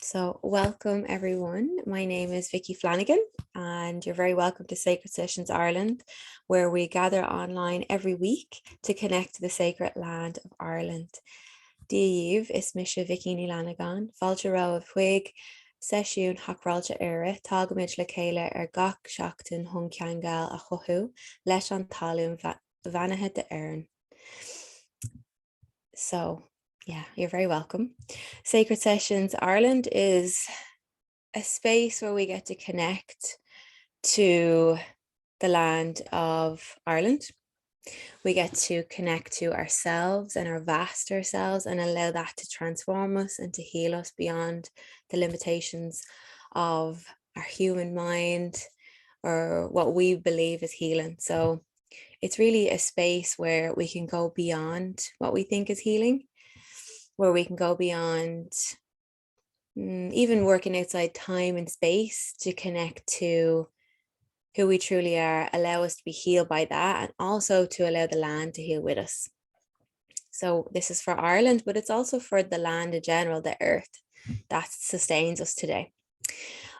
So welcome everyone. My name is Vicky Flanagan and you're very welcome to Sacred Sessions Ireland, where we gather online every week to connect to the sacred land of Ireland. Díomh is Misha Vicky Nilanagan, Fáilte Ró of Huig, Sesiún Hacrálta Éire, Tágamid le chéile gach seachtain thun ceangal a chothú, leis an talún bheanathe de Éireann. So yeah, you're very welcome. Sacred Sessions Ireland is a space where we get to connect to the land of Ireland. We get to connect to ourselves and our vaster selves and allow that to transform us and to heal us beyond the limitations of our human mind or what we believe is healing. So it's really a space where we can go beyond what we think is healing, where we can go beyond even working outside time and space to connect to who we truly are, allow us to be healed by that, and also to allow the land to heal with us. So this is for Ireland, but it's also for the land in general, the earth that sustains us today.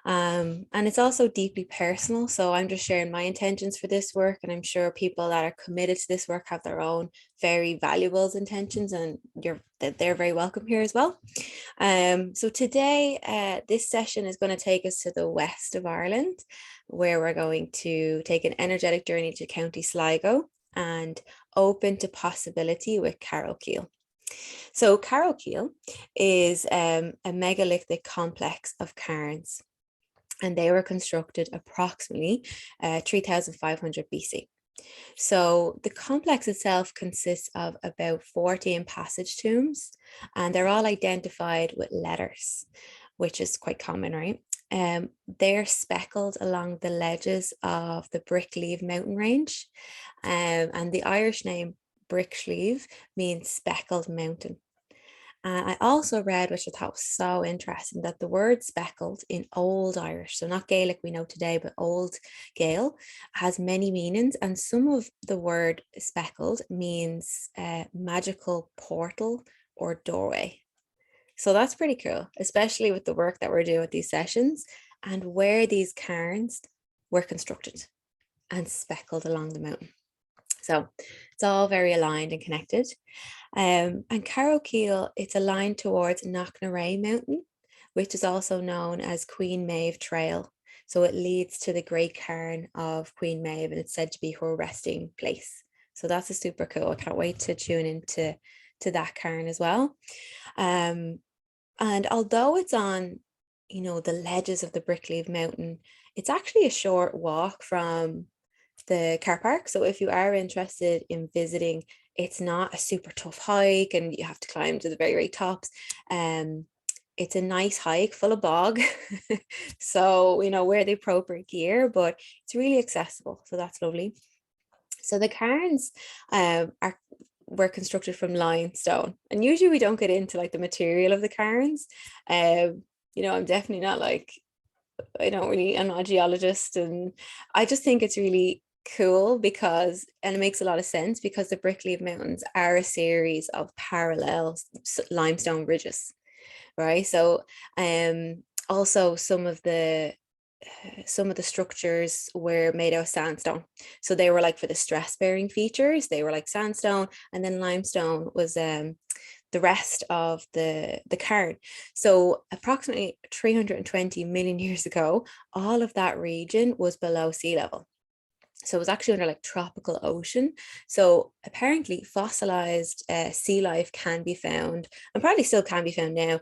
And it's also deeply personal. So I'm just sharing my intentions for this work, and I'm sure people that are committed to this work have their own very valuable intentions, and they're very welcome here as well. So today, this session is going to take us to the west of Ireland, where we're going to take an energetic journey to County Sligo and open to possibility with Carrowkeel. So Carrowkeel is a megalithic complex of cairns, and they were constructed approximately 3,500 BC. So the complex itself consists of about 14 passage tombs, and they're all identified with letters, which is quite common, right? They're speckled along the ledges of the Bricklieve mountain range, and the Irish name Bricklieve means speckled mountain. And I also read, which I thought was so interesting, that the word speckled in Old Irish, so not Gaelic we know today, but Old Gael, has many meanings. And some of the word speckled means magical portal or doorway. So that's pretty cool, especially with the work that we're doing with these sessions and where these cairns were constructed and speckled along the mountain. So it's all very aligned and connected. And Carrowkeel, it's aligned towards Knocknarea Mountain, which is also known as Queen Maeve Trail. So it leads to the great cairn of Queen Maeve, and it's said to be her resting place. So that's a super cool. I can't wait to tune into that cairn as well. And although it's on, the ledges of the Bricklieve Mountain, it's actually a short walk from the car park. So if you are interested in visiting, it's not a super tough hike and you have to climb to the very, very tops. It's a nice hike full of bog. So, wear the appropriate gear, but it's really accessible. So that's lovely. So the cairns were constructed from limestone, and usually we don't get into like the material of the cairns. I'm definitely not I'm not a geologist, and I just think it's really cool because, and it makes a lot of sense because the Bricklieve Mountains are a series of parallel limestone ridges, right? So also some of the structures were made out of sandstone, so they were like for the stress bearing features, they were like sandstone, and then limestone was the rest of the cairn. So approximately 320 million years ago, all of that region was below sea level. So it was actually under like tropical ocean. So apparently fossilized sea life can be found, and probably still can be found now,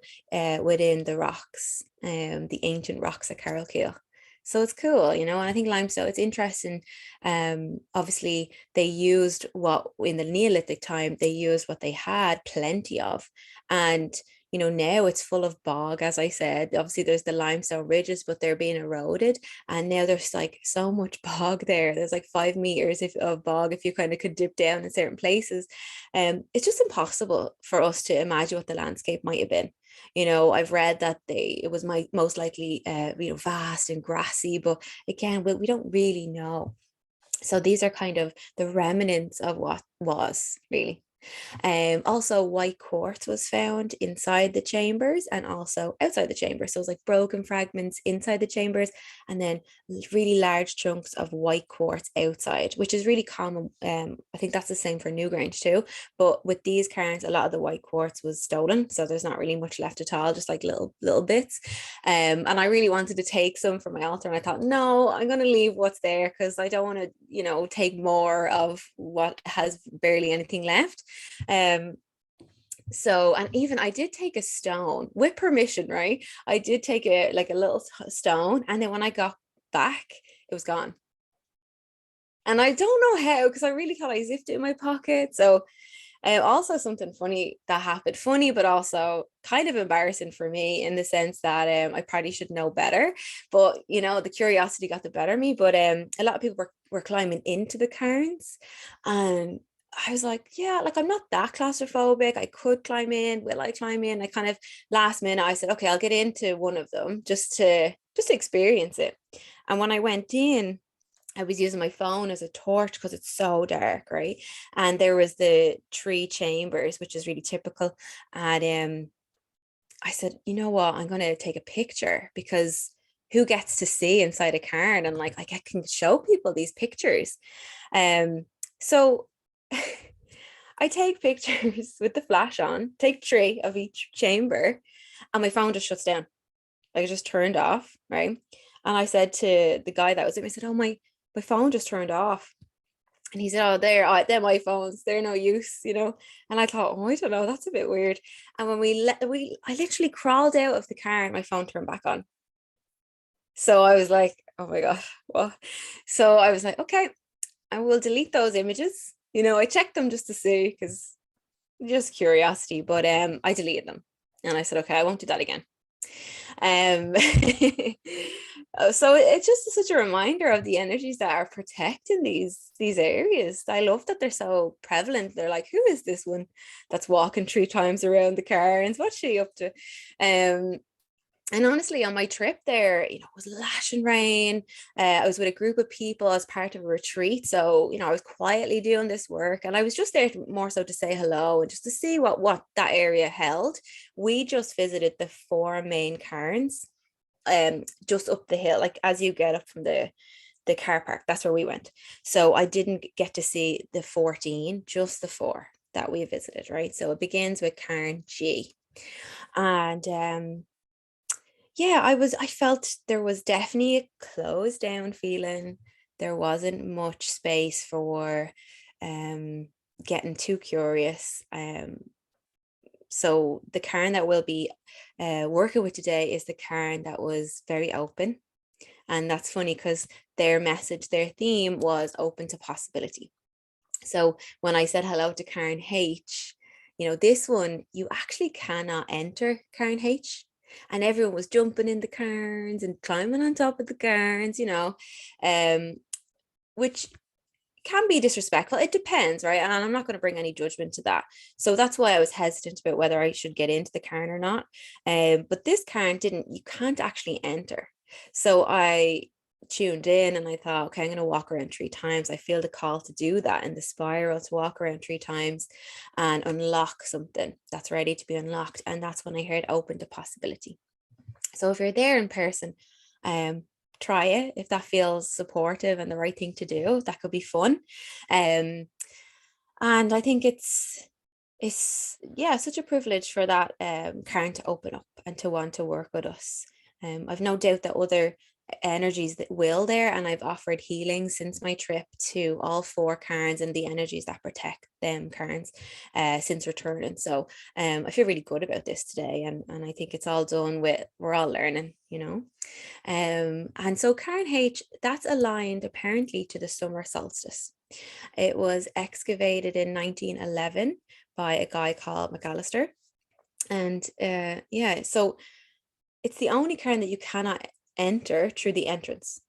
within the rocks, the ancient rocks at Carrowkeel. So it's cool, and I think limestone, it's interesting. Obviously they used what in the Neolithic time, they used what they had plenty of. And now it's full of bog, as I said. Obviously, there's the limestone ridges, but they're being eroded. And now there's like so much bog there. There's like 5 meters of bog if you kind of could dip down in certain places. It's just impossible for us to imagine what the landscape might have been. I've read that it was most likely, vast and grassy, but again, we don't really know. So these are kind of the remnants of what was really. Also, white quartz was found inside the chambers and also outside the chamber. So it was like broken fragments inside the chambers and then really large chunks of white quartz outside, which is really common. I think that's the same for Newgrange too. But with these cairns, a lot of the white quartz was stolen. So there's not really much left at all, just like little bits. And I really wanted to take some for my altar. And I thought, no, I'm going to leave what's there because I don't want to, take more of what has barely anything left. So, and even I did take a stone with permission, right? I did take a little stone, and then when I got back, it was gone. And I don't know how, because I really thought I zipped it in my pocket. So, also something funny that happened, funny, but also kind of embarrassing for me in the sense that I probably should know better. But the curiosity got the better of me. But a lot of people were climbing into the cairns, and I was like, yeah, like I'm not that claustrophobic. I could climb in. Will I climb in? I kind of last minute I said, okay, I'll get into one of them just to experience it. And when I went in, I was using my phone as a torch because it's so dark, right? And there was the 3 chambers, which is really typical. And I said, you know what? I'm going to take a picture because who gets to see inside a cairn? And like, I can show people these pictures. So I take pictures with the flash on, take 3 of each chamber, and my phone just shuts down. Like it just turned off, right? And I said to the guy that was with me, I said, oh, my phone just turned off. And he said, oh, they're my phones. They're no use, And I thought, oh, I don't know, that's a bit weird. And when I literally crawled out of the car and my phone turned back on. So I was like, oh my God, what? So I was like, okay, I will delete those images. I checked them just to see because just curiosity, but I deleted them. And I said, okay, I won't do that again. So it's just such a reminder of the energies that are protecting these areas. I love that they're so prevalent. They're like, who is this one that's walking 3 times around the cairns? What's she up to? And honestly, on my trip there, it was lashing rain. I was with a group of people as part of a retreat. So, I was quietly doing this work and I was just there more so to say hello and just to see what that area held. We just visited the 4 main cairns, just up the hill, like as you get up from the car park, that's where we went. So I didn't get to see the 14, just the 4 that we visited, right? So it begins with Cairn G. And yeah, I felt there was definitely a closed down feeling. There wasn't much space for getting too curious. So the cairn that we'll be working with today is the cairn that was very open. And that's funny because their message, their theme was open to possibility. So when I said hello to Cairn H, this one, you actually cannot enter Cairn H. And everyone was jumping in the cairns and climbing on top of the cairns, which can be disrespectful. It depends, right? And I'm not going to bring any judgment to that. So that's why I was hesitant about whether I should get into the cairn or not. But this cairn you can't actually enter. So I tuned in and I thought, okay, I'm going to walk around 3 times. I feel the call to do that in the spiral, to walk around 3 times and unlock something that's ready to be unlocked. And that's when I heard open to possibility. So if you're there in person, try it if that feels supportive and the right thing to do. That could be fun. And I think it's such a privilege for that cairn to open up and to want to work with us. I've no doubt that other energies that will there, and I've offered healing since my trip to all 4 cairns and the energies that protect them cairns since returning. So I feel really good about this today, and I think it's all done with, we're all learning, and so Cairn H, that's aligned apparently to the summer solstice. It was excavated in 1911 by a guy called McAllister, and yeah, so it's the only cairn that you cannot enter through the entrance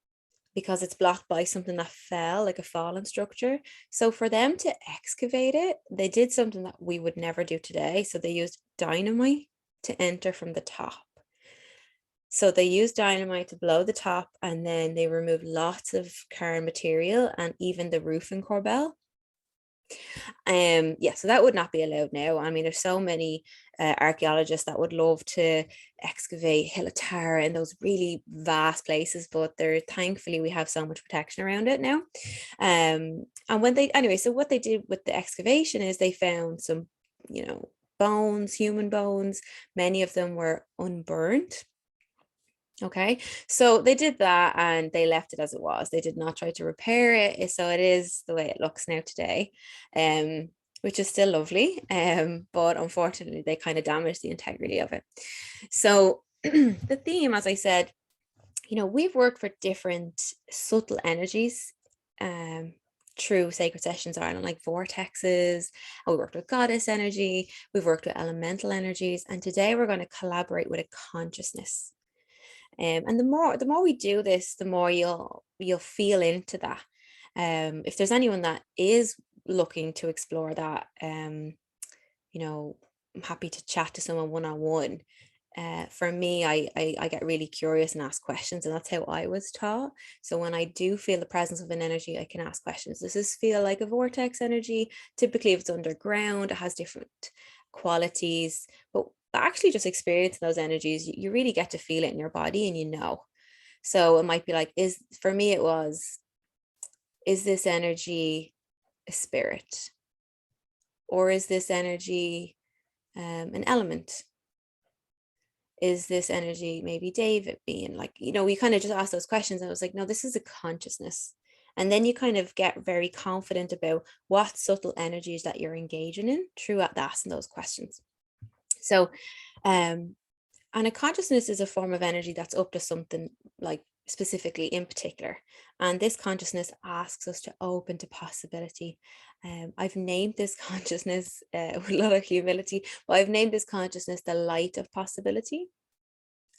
because it's blocked by something that fell, like a fallen structure. So for them to excavate it, they did something that we would never do today. So they used dynamite to enter from the top. So they used dynamite to blow the top, and then they removed lots of cairn material and even the roofing corbel. Yeah, so that would not be allowed now. I mean, there's so many archaeologists that would love to excavate Hill of Tara in those really vast places, but there, thankfully, we have so much protection around it now. And when they, anyway, so what they did with the excavation is they found some, bones, human bones. Many of them were unburned. Okay, so they did that and they left it as it was. They did not try to repair it. So it is the way it looks now today, which is still lovely. But unfortunately, they kind of damaged the integrity of it. So the theme, as I said, we've worked for different subtle energies through Sacred Sessions Ireland, like vortexes, and we worked with goddess energy, we've worked with elemental energies, and today we're going to collaborate with a consciousness. And the more we do this, the more you'll feel into that. If there's anyone that is looking to explore that, I'm happy to chat to someone one-on-one. For me, I get really curious and ask questions, and that's how I was taught. So when I do feel the presence of an energy, I can ask questions. Does this feel like a vortex energy? Typically, if it's underground, it has different qualities, but actually just experiencing those energies, you really get to feel it in your body, and so it might be like, for me it was, is this energy a spirit, or is this energy an element? Is this energy maybe David being like, we kind of just asked those questions, and I was like, no, this is a consciousness. And then you kind of get very confident about what subtle energies that you're engaging in through asking those questions. So, and a consciousness is a form of energy that's up to something, like specifically in particular. And this consciousness asks us to open to possibility. I've named this consciousness with a lot of humility, but I've named this consciousness the light of possibility.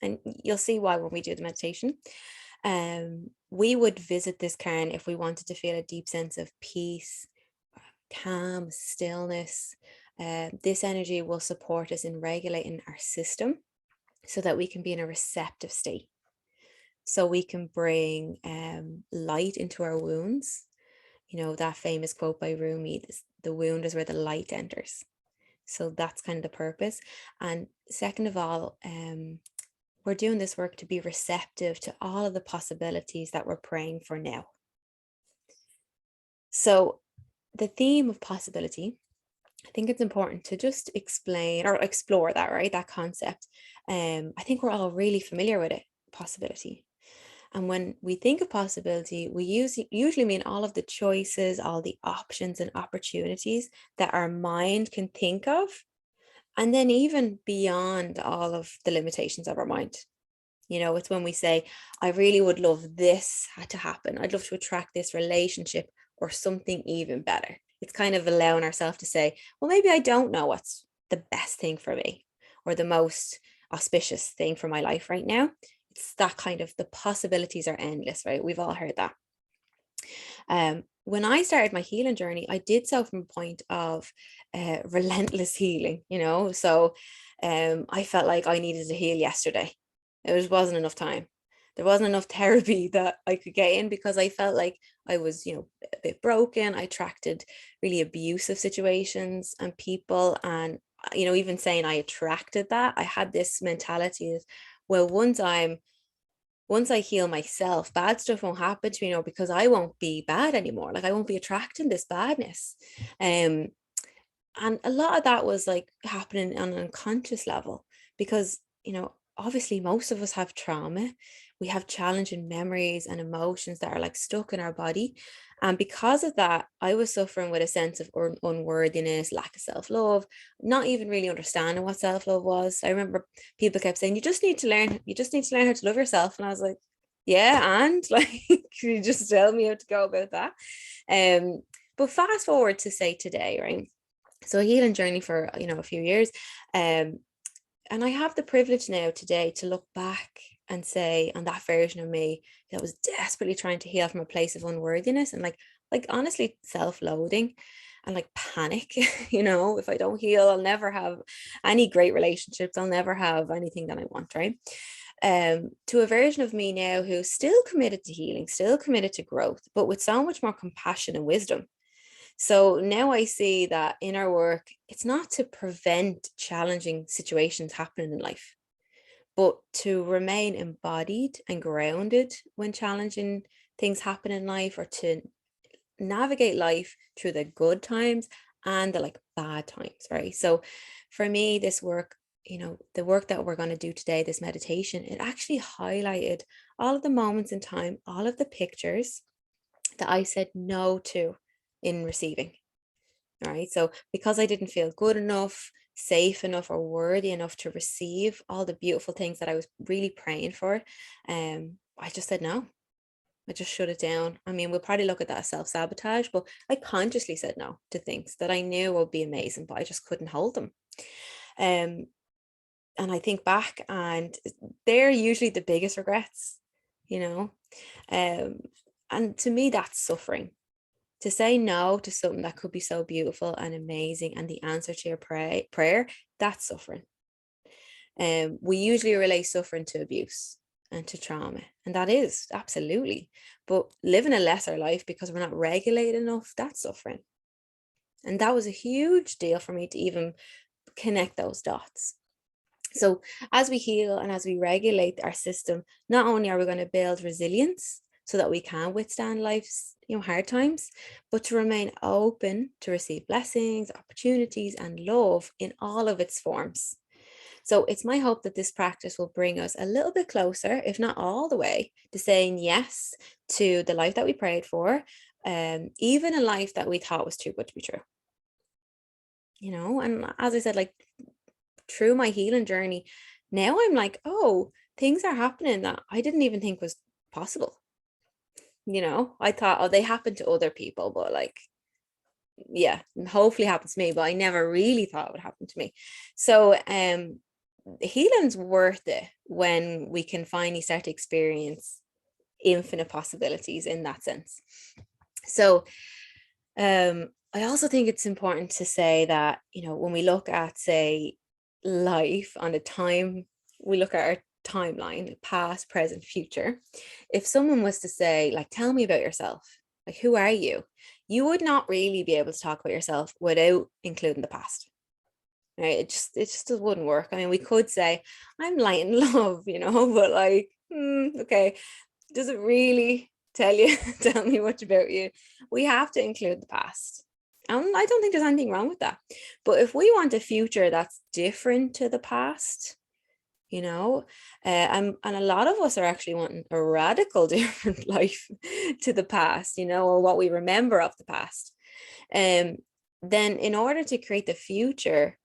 And you'll see why when we do the meditation. We would visit this cairn if we wanted to feel a deep sense of peace, calm, stillness. This energy will support us in regulating our system so that we can be in a receptive state. So we can bring light into our wounds. That famous quote by Rumi, the wound is where the light enters. So that's kind of the purpose. And second of all, we're doing this work to be receptive to all of the possibilities that we're praying for now. So the theme of possibility, I think it's important to just explain or explore that, right? That concept. I think we're all really familiar with it, possibility. And when we think of possibility, we usually mean all of the choices, all the options and opportunities that our mind can think of. And then even beyond all of the limitations of our mind. It's when we say, I really would love this to happen. I'd love to attract this relationship or something even better. It's kind of allowing ourselves to say, well, maybe I don't know what's the best thing for me or the most auspicious thing for my life right now. It's that kind of, the possibilities are endless, right? We've all heard that. When I started my healing journey, I did so from a point of relentless healing, so I felt like I needed to heal yesterday. There just wasn't enough time. There wasn't enough therapy that I could get in because I felt like I was, a bit broken. I attracted really abusive situations and people. And, even saying I attracted that, I had this mentality of, well, once I heal myself, bad stuff won't happen to me, because I won't be bad anymore. Like I won't be attracting this badness. And a lot of that was like happening on an unconscious level because, obviously most of us have trauma. We have challenging memories and emotions that are like stuck in our body. And because of that, I was suffering with a sense of unworthiness, lack of self-love, not even really understanding what self-love was. I remember people kept saying, you just need to learn how to love yourself. And I was like, yeah, and like, you just tell me how to go about that. But fast forward to say today, right? So a healing journey for, a few years. And I have the privilege now today to look back and say, on that version of me that was desperately trying to heal from a place of unworthiness and like honestly self-loathing and like panic, if I don't heal, I'll never have any great relationships. I'll never have anything that I want, right? To a version of me now who's still committed to healing, still committed to growth, but with so much more compassion and wisdom. So now I see that in our work, it's not to prevent challenging situations happening in life, but to remain embodied and grounded when challenging things happen in life, or to navigate life through the good times and the like bad times, right? So for me, this work, the work that we're going to do today, this meditation, it actually highlighted all of the moments in time, all of the pictures that I said no to in receiving. All right. So because I didn't feel good enough, safe enough, or worthy enough to receive all the beautiful things that I was really praying for, I just said no. I just shut it down. I mean, we'll probably look at that as self-sabotage, but I consciously said no to things that I knew would be amazing, but I just couldn't hold them. And I think back, and they're usually the biggest regrets, you know. And to me, that's suffering. To say no to something that could be so beautiful and amazing, and the answer to your prayer, that's suffering. We usually relate suffering to abuse and to trauma, and that is absolutely. But living a lesser life because we're not regulated enough, that's suffering. And that was a huge deal for me to even connect those dots. So as we heal and as we regulate our system, not only are we going to build resilience so that we can withstand life's hard times, but to remain open to receive blessings, opportunities, and love in all of its forms. So it's my hope that this practice will bring us a little bit closer, if not all the way, to saying yes to the life that we prayed for, even a life that we thought was too good to be true. And as I said, like, through my healing journey, now I'm like, oh, things are happening that I didn't even think was possible. I thought, oh, they happen to other people, but like, yeah, hopefully happens to me, but I never really thought it would happen to me. So healing's worth it when we can finally start to experience infinite possibilities in that sense. So I also think it's important to say that, when we look at, say, life on a time, we look at our timeline, past, present, future. If someone was to say, like, tell me about yourself, like, who are you? You would not really be able to talk about yourself without including the past. Right? It just wouldn't work. I mean, we could say, I'm light and love, but like, okay, does it really tell me much about you? We have to include the past. And I don't think there's anything wrong with that. But if we want a future that's different to the past, and a lot of us are actually wanting a radical different life to the past, or what we remember of the past. Then in order to create the future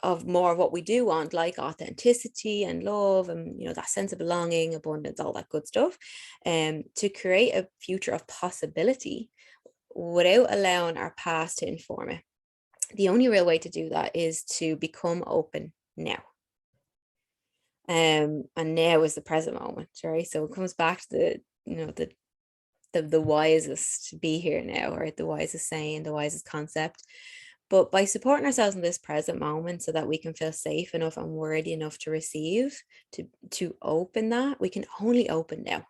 of more of what we do want, like authenticity and love and that sense of belonging, abundance, all that good stuff, to create a future of possibility without allowing our past to inform it, the only real way to do that is to become open now. And now is the present moment, right? So it comes back to the wisest to be here now, or the wisest saying, the wisest concept. But by supporting ourselves in this present moment so that we can feel safe enough and worthy enough to receive, to open that, we can only open now.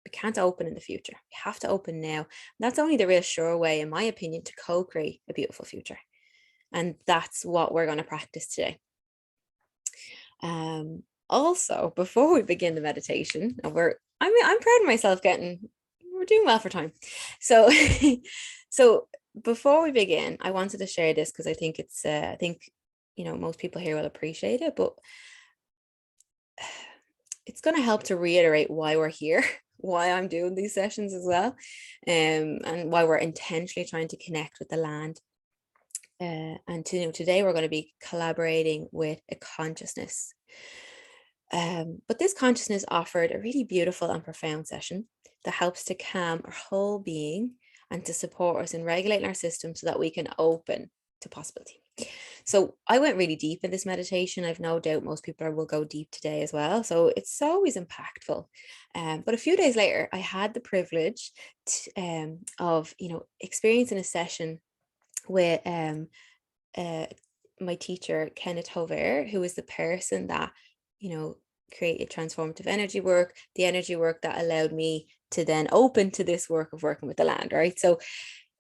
We can't open in the future. We have to open now. And that's only the real sure way, in my opinion, to co-create a beautiful future. And that's what we're going to practice today. Also, before we begin the meditation, I'm proud of myself we're doing well for time. So, so before we begin, I wanted to share this because I think it's, most people here will appreciate it, but it's going to help to reiterate why we're here, why I'm doing these sessions as well, and why we're intentionally trying to connect with the land. And today we're going to be collaborating with a consciousness. But this consciousness offered a really beautiful and profound session that helps to calm our whole being and to support us in regulating our system so that we can open to possibility. So I went really deep in this meditation. I've no doubt most people will go deep today as well. So it's always impactful. But a few days later, I had the privilege of experiencing a session with my teacher, Kenneth Hover, who is the person that created transformative energy work, the energy work that allowed me to then open to this work of working with the land, right? So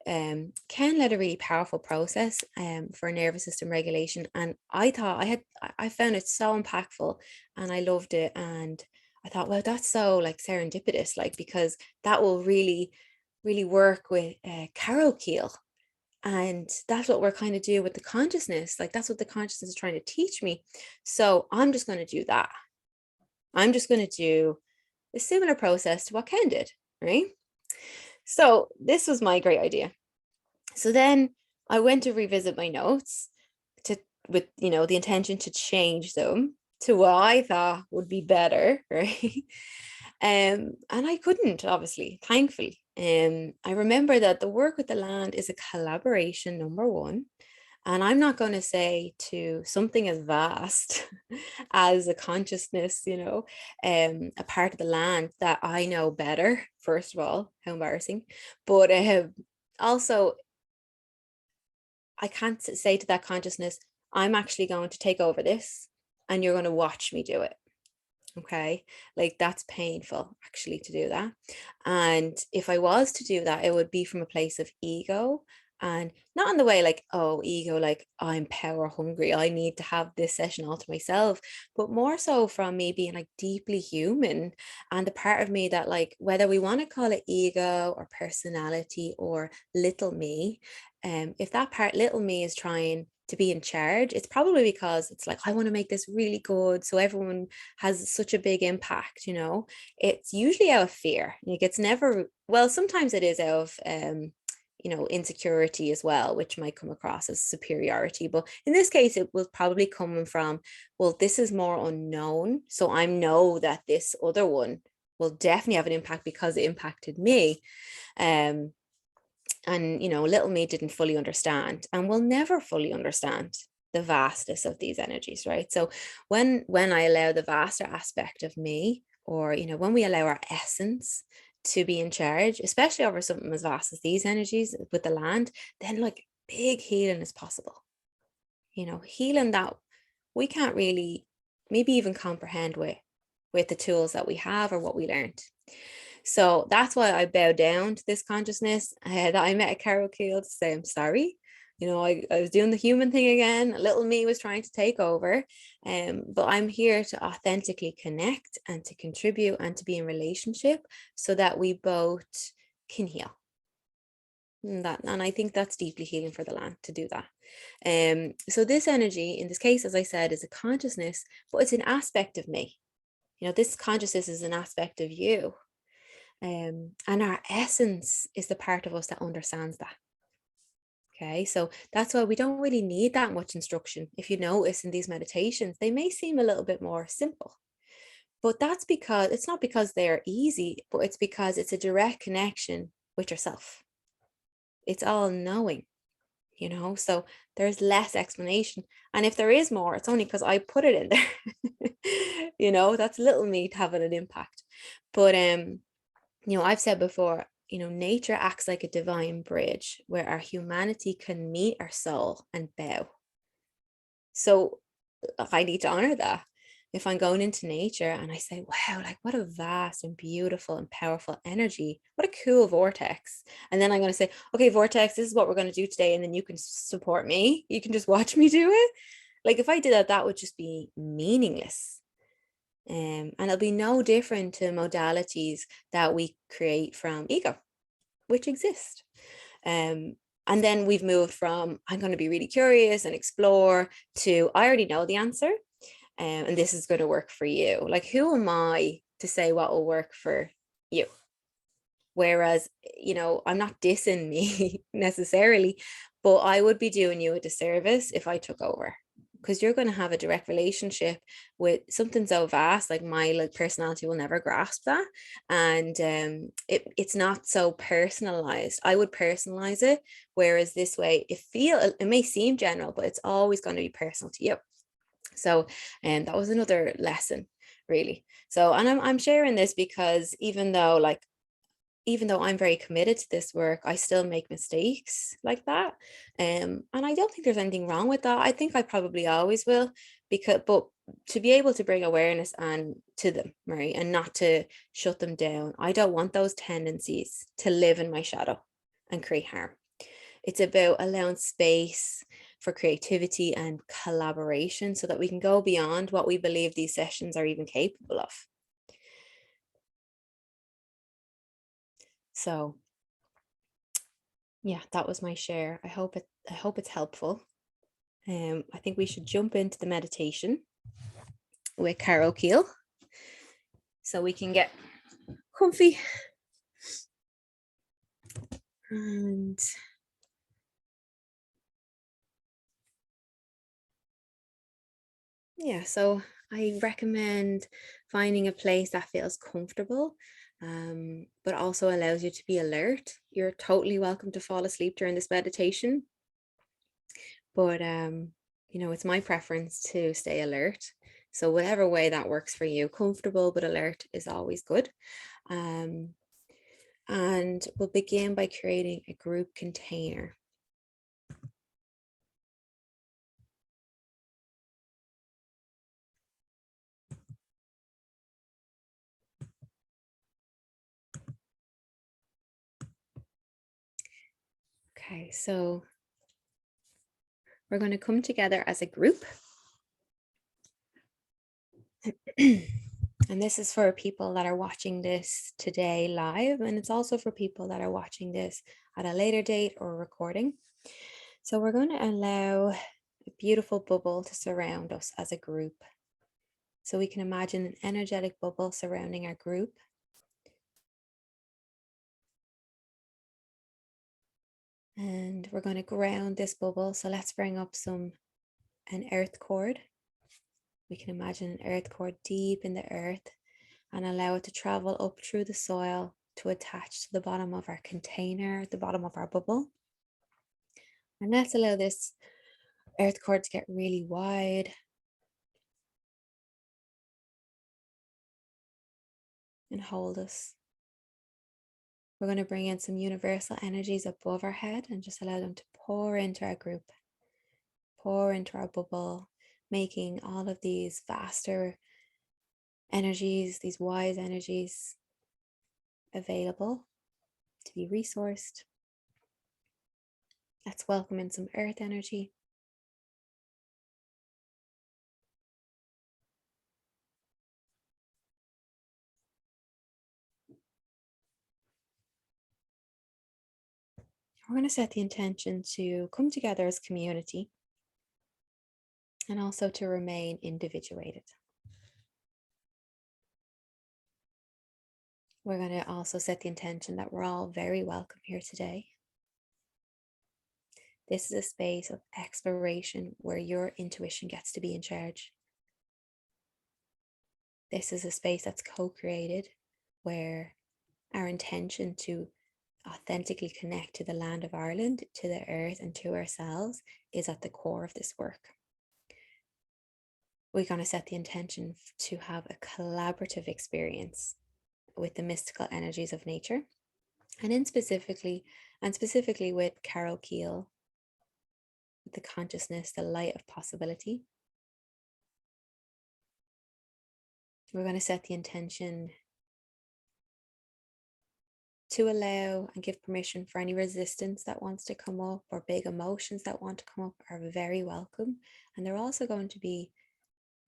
can let a really powerful process for nervous system regulation. And I found it so impactful and I loved it. And I thought, well, that's so like serendipitous, like, because that will really, really work with Carrowkeel. And that's what we're kind of doing with the consciousness. Like, that's what the consciousness is trying to teach me. So I'm just going to do that. I'm just going to do a similar process to what Ken did, right? So this was my great idea. So then I went to revisit my notes with the intention to change them to what I thought would be better, right? And I couldn't, obviously, thankfully. I remember that the work with the land is a collaboration, number one. And I'm not going to say to something as vast as a consciousness, a part of the land that I know better, first of all, how embarrassing. But also, I can't say to that consciousness, I'm actually going to take over this and you're going to watch me do it. Okay, like that's painful actually to do that. And if I was to do that, it would be from a place of ego, and not in the way like, oh, ego, like I'm power hungry, I need to have this session all to myself, but more so from me being like deeply human. And the part of me that, like, whether we want to call it ego or personality or little me, if that part, little me, is trying to be in charge, it's probably because it's like, I want to make this really good so everyone has such a big impact. It's usually out of fear. Like, it's never, well, sometimes it is out of insecurity as well, which might come across as superiority, but in this case it will probably come from, well, this is more unknown, so I know that this other one will definitely have an impact because it impacted me. And little me didn't fully understand and will never fully understand the vastness of these energies, right? So when I allow the vaster aspect of me, or when we allow our essence to be in charge, especially over something as vast as these energies with the land, then like big healing is possible. Healing that we can't really maybe even comprehend with the tools that we have or what we learned. So that's why I bow down to this consciousness that I met at Carrowkeel to say I'm sorry. I was doing the human thing again. Little me was trying to take over. But I'm here to authentically connect and to contribute and to be in relationship so that we both can heal. And I think that's deeply healing for the land to do that. So this energy, in this case, as I said, is a consciousness, but it's an aspect of me. This consciousness is an aspect of you. And our essence is the part of us that understands that. Okay, so that's why we don't really need that much instruction. If you notice in these meditations, they may seem a little bit more simple, but that's because it's not because they're easy, but it's because it's a direct connection with yourself. It's all knowing, so there's less explanation. And if there is more, it's only because I put it in there. That's little me having an impact. But I've said before, nature acts like a divine bridge where our humanity can meet our soul and bow. So I need to honor that. If I'm going into nature and I say, wow, like what a vast and beautiful and powerful energy, what a cool vortex. And then I'm going to say, okay, vortex, this is what we're going to do today. And then you can support me. You can just watch me do it. Like if I did that, that would just be meaningless. And it'll be no different to modalities that we create from ego, which exist. And then we've moved from, I'm going to be really curious and explore, to I already know the answer. And this is going to work for you. Like, who am I to say what will work for you? Whereas, I'm not dissing me necessarily, but I would be doing you a disservice if I took over, because you're going to have a direct relationship with something so vast. Like my personality will never grasp that. And it's not so personalized. I would personalize it. Whereas this way, it may seem general, but it's always going to be personal to you. So, and that was another lesson, really. So, and I'm sharing this because even though I'm very committed to this work, I still make mistakes like that. And I don't think there's anything wrong with that. I think I probably always will, but to be able to bring awareness to them, right? And not to shut them down. I don't want those tendencies to live in my shadow and create harm. It's about allowing space for creativity and collaboration so that we can go beyond what we believe these sessions are even capable of. So yeah, that was my share. I hope it's helpful. I think we should jump into the meditation with Carrowkeel so we can get comfy. And yeah, so I recommend finding a place that feels comfortable, but also allows you to be alert. You're totally welcome to fall asleep during this meditation, but it's my preference to stay alert. So whatever way that works for you, comfortable but alert is always good. And we'll begin by creating a group container. Okay, so we're going to come together as a group. And this is for people that are watching this today live, and it's also for people that are watching this at a later date or recording. So we're going to allow a beautiful bubble to surround us as a group. So we can imagine an energetic bubble surrounding our group. And we're going to ground this bubble. So let's bring up an earth cord. We can imagine an earth cord deep in the earth and allow it to travel up through the soil to attach to the bottom of our container, the bottom of our bubble. And let's allow this earth cord to get really wide and hold us. We're going to bring in some universal energies above our head and just allow them to pour into our group, pour into our bubble, making all of these vaster energies, these wise energies available to be resourced. Let's welcome in some earth energy. We're going to set the intention to come together as community and also to remain individuated. We're going to also set the intention that we're all very welcome here today. This is a space of exploration where your intuition gets to be in charge. This is a space that's co-created where our intention to authentically connect to the land of Ireland, to the earth, and to ourselves is at the core of this work. We're going to set the intention to have a collaborative experience with the mystical energies of nature, and specifically with Carrowkeel, with the consciousness, the light of possibility. We're going to set the intention to allow and give permission for any resistance that wants to come up or big emotions that want to come up are very welcome. And they're also going to be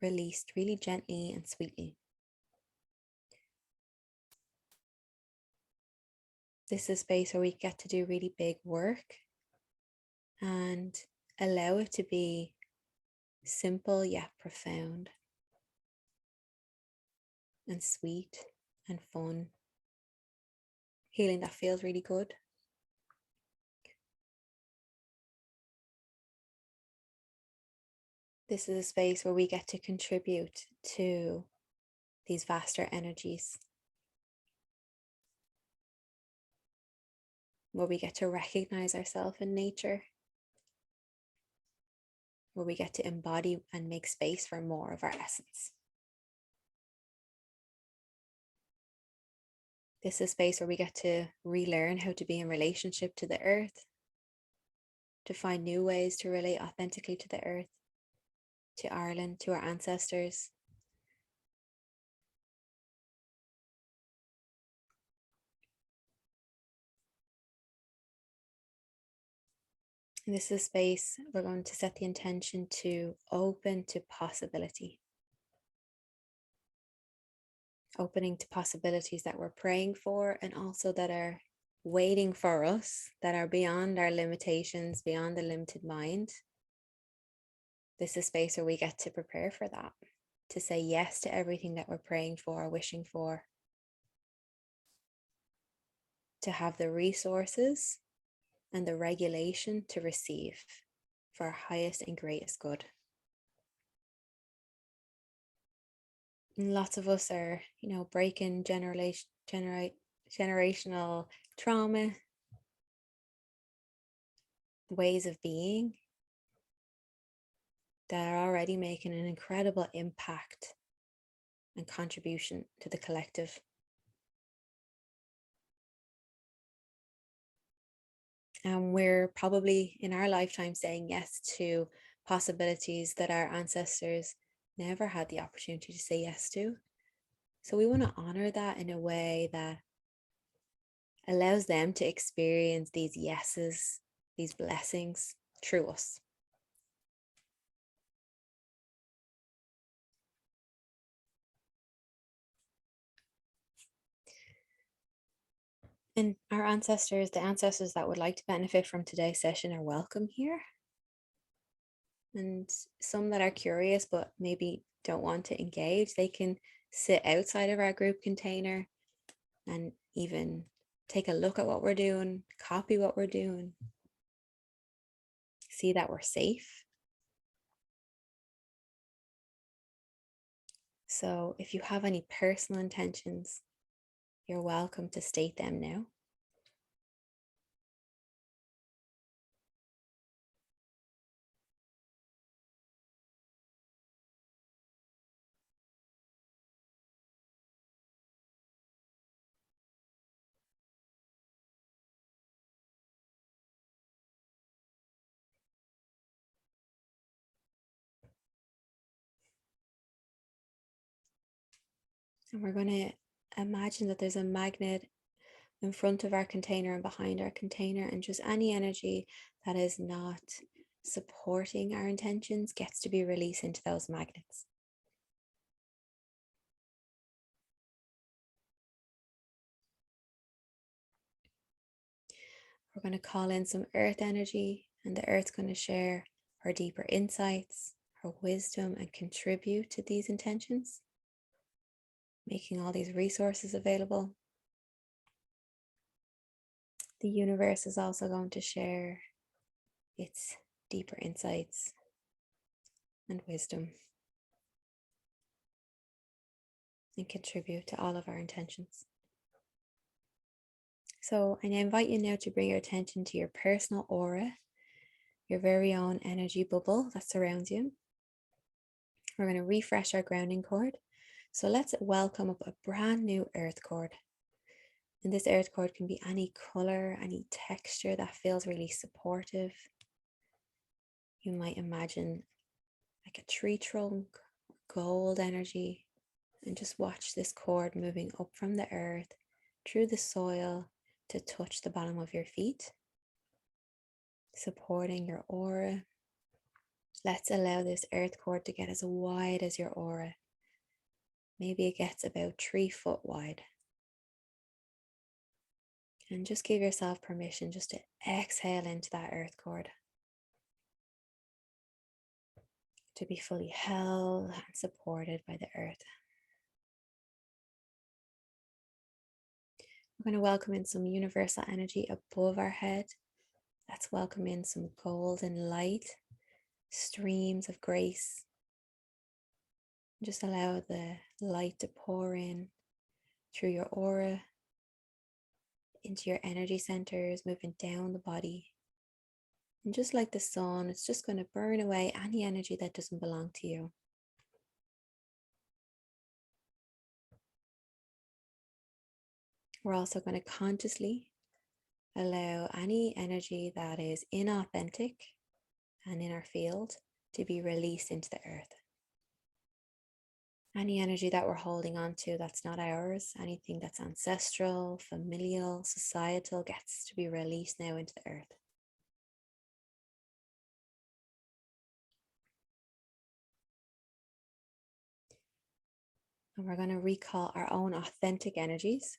released really gently and sweetly. This is a space where we get to do really big work and allow it to be simple yet profound and sweet and fun. Healing that feels really good. This is a space where we get to contribute to these vaster energies, where we get to recognize ourselves in nature, where we get to embody and make space for more of our essence. This is a space where we get to relearn how to be in relationship to the earth, to find new ways to relate authentically to the earth, to Ireland, to our ancestors. And this is a space we're going to set the intention to open to possibility. Opening to possibilities that we're praying for and also that are waiting for us, that are beyond our limitations, beyond the limited mind. This is a space where we get to prepare for that, to say yes to everything that we're praying for, wishing for, to have the resources and the regulation to receive for our highest and greatest good. And lots of us are, breaking generational trauma, ways of being that are already making an incredible impact and contribution to the collective. And we're probably in our lifetime saying yes to possibilities that our ancestors never had the opportunity to say yes to. So we want to honor that in a way that allows them to experience these yeses, these blessings through us. And our ancestors, the ancestors that would like to benefit from today's session, are welcome here. And some that are curious but maybe don't want to engage, they can sit outside of our group container and even take a look at what we're doing, copy what we're doing, see that we're safe. So if you have any personal intentions, you're welcome to state them now. And we're going to imagine that there's a magnet in front of our container and behind our container, and just any energy that is not supporting our intentions gets to be released into those magnets. We're going to call in some earth energy, and the earth's going to share her deeper insights, her wisdom, and contribute to these intentions, making all these resources available. The universe is also going to share its deeper insights and wisdom and contribute to all of our intentions. So I invite you now to bring your attention to your personal aura, your very own energy bubble that surrounds you. We're going to refresh our grounding cord. So let's welcome up a brand new earth cord. And this earth cord can be any color, any texture that feels really supportive. You might imagine like a tree trunk, gold energy, and just watch this cord moving up from the earth through the soil to touch the bottom of your feet, supporting your aura. Let's allow this earth cord to get as wide as your aura. Maybe it gets about 3 foot wide. And just give yourself permission just to exhale into that earth cord, to be fully held and supported by the earth. We're going to welcome in some universal energy above our head. Let's welcome in some golden light, streams of grace. Just allow the light to pour in through your aura, into your energy centers, moving down the body. And just like the sun, it's just going to burn away any energy that doesn't belong to you. We're also going to consciously allow any energy that is inauthentic and in our field to be released into the earth. Any energy that we're holding on to that's not ours, anything that's ancestral, familial, societal, gets to be released now into the earth. And we're going to recall our own authentic energies.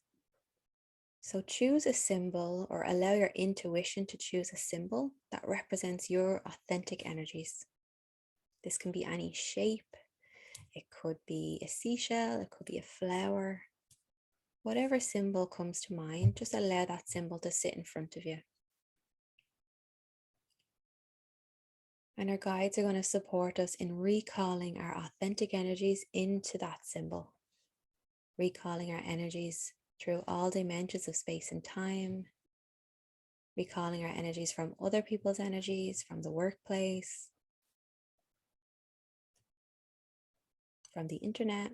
So choose a symbol or allow your intuition to choose a symbol that represents your authentic energies. This can be any shape. It could be a seashell. It could be a flower. Whatever symbol comes to mind, just allow that symbol to sit in front of you. And our guides are going to support us in recalling our authentic energies into that symbol. Recalling our energies through all dimensions of space and time. Recalling our energies from other people's energies, from the workplace, from the internet.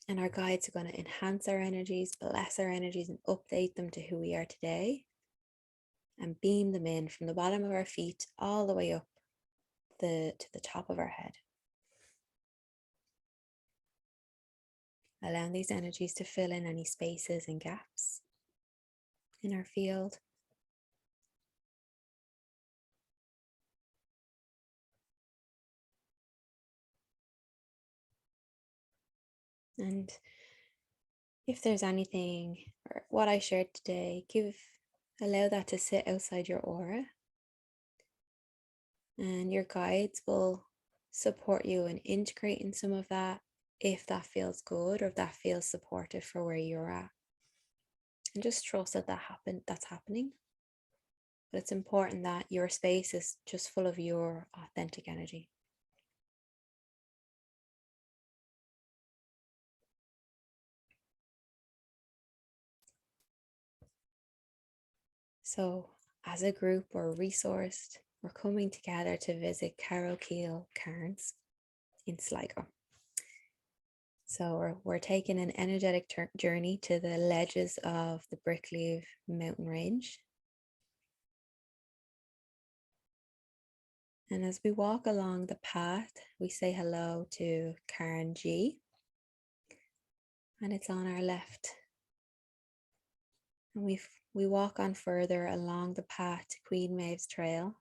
And our guides are going to enhance our energies, bless our energies, and update them to who we are today. And beam them in from the bottom of our feet all the way up to the top of our head. Allowing these energies to fill in any spaces and gaps in our field. And if there's anything or what I shared today, allow that to sit outside your aura. And your guides will support you in integrating some of that if that feels good or if that feels supportive for where you're at. And just trust that that's happening. But it's important that your space is just full of your authentic energy. So as a group, we're resourced. We're coming together to visit Carrowkeel Cairns in Sligo. So we're taking an energetic journey to the ledges of the Bricklieve mountain range. And as we walk along the path, we say hello to Cairn G. And it's on our left. And we walk on further along the path to Queen Maeve's trail.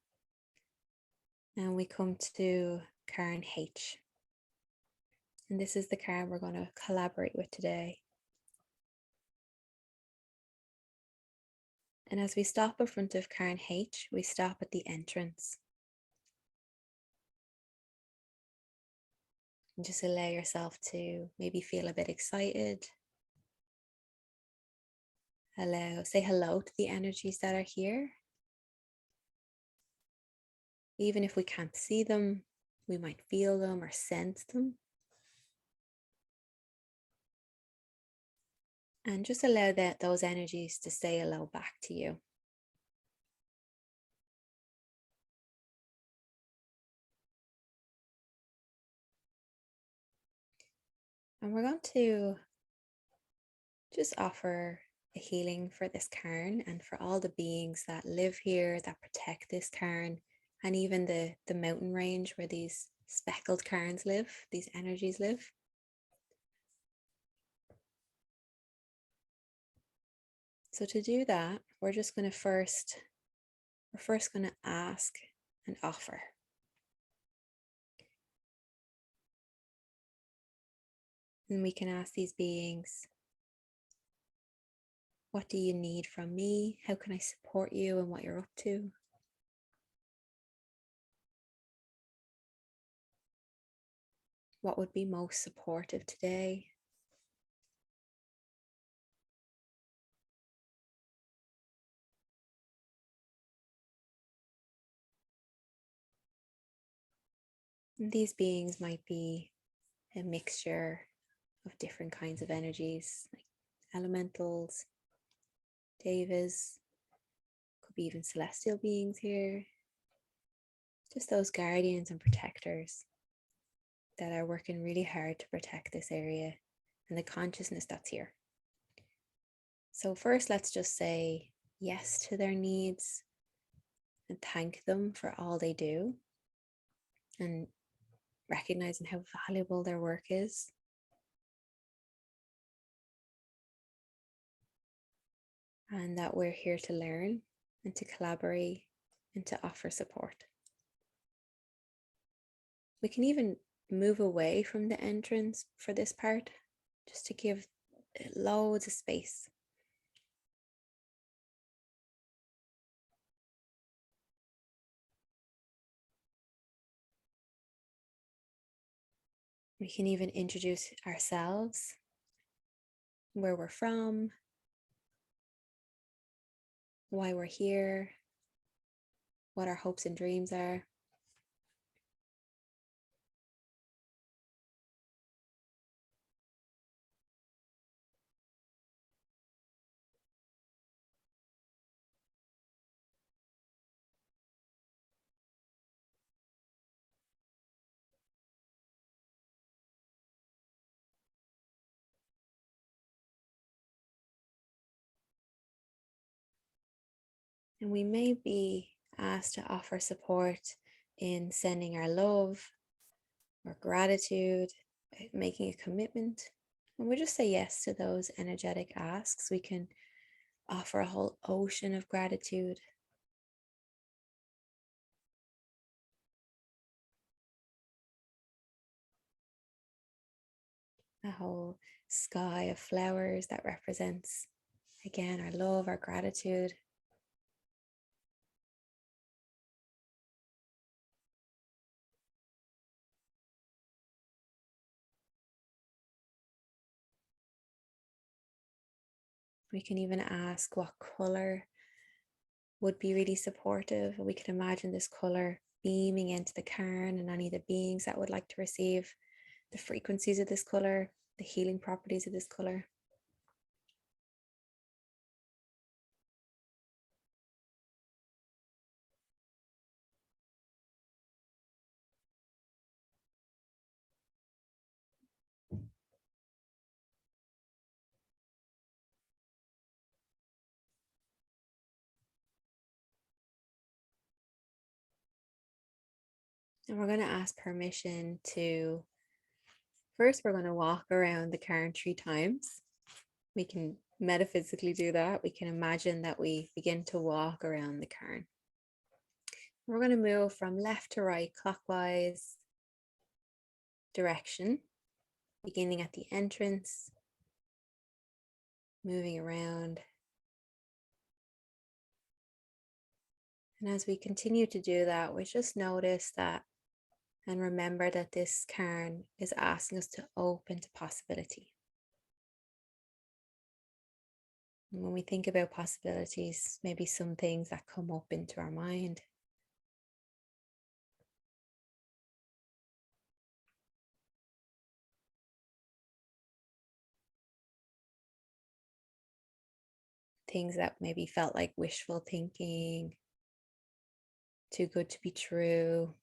And we come to Cairn H. And this is the cairn we're going to collaborate with today. And as we stop in front of Cairn H, we stop at the entrance. And just allow yourself to maybe feel a bit excited. Say hello to the energies that are here. Even if we can't see them, we might feel them or sense them. And just allow those energies to say hello back to you. And we're going to just offer a healing for this cairn and for all the beings that live here, that protect this cairn, and even the mountain range where these speckled cairns live, these energies live. So to do that, we're first going to ask and offer. And we can ask these beings, what do you need from me? How can I support you in what you're up to? What would be most supportive today? And these beings might be a mixture of different kinds of energies, like elementals, devas, could be even celestial beings here. Just those guardians and protectors that are working really hard to protect this area and the consciousness that's here. So first, let's just say yes to their needs and thank them for all they do, and recognizing how valuable their work is. And that we're here to learn and to collaborate and to offer support. We can even move away from the entrance for this part, just to give it loads of space. We can even introduce ourselves, where we're from, why we're here, what our hopes and dreams are. And we may be asked to offer support in sending our love or gratitude, making a commitment. And we just say yes to those energetic asks. We can offer a whole ocean of gratitude, a whole sky of flowers that represents, again, our love, our gratitude. We can even ask what color would be really supportive. We can imagine this color beaming into the cairn and any of the beings that would like to receive the frequencies of this color, the healing properties of this color. And we're going to ask permission to, first we're going to walk around the cairn 3 times. We can metaphysically do that. We can imagine that we begin to walk around the cairn. We're going to move from left to right clockwise direction, beginning at the entrance, moving around. And as we continue to do that, we just notice that and remember that this cairn is asking us to open to possibility. And when we think about possibilities, maybe some things that come up into our mind. Things that maybe felt like wishful thinking, too good to be true.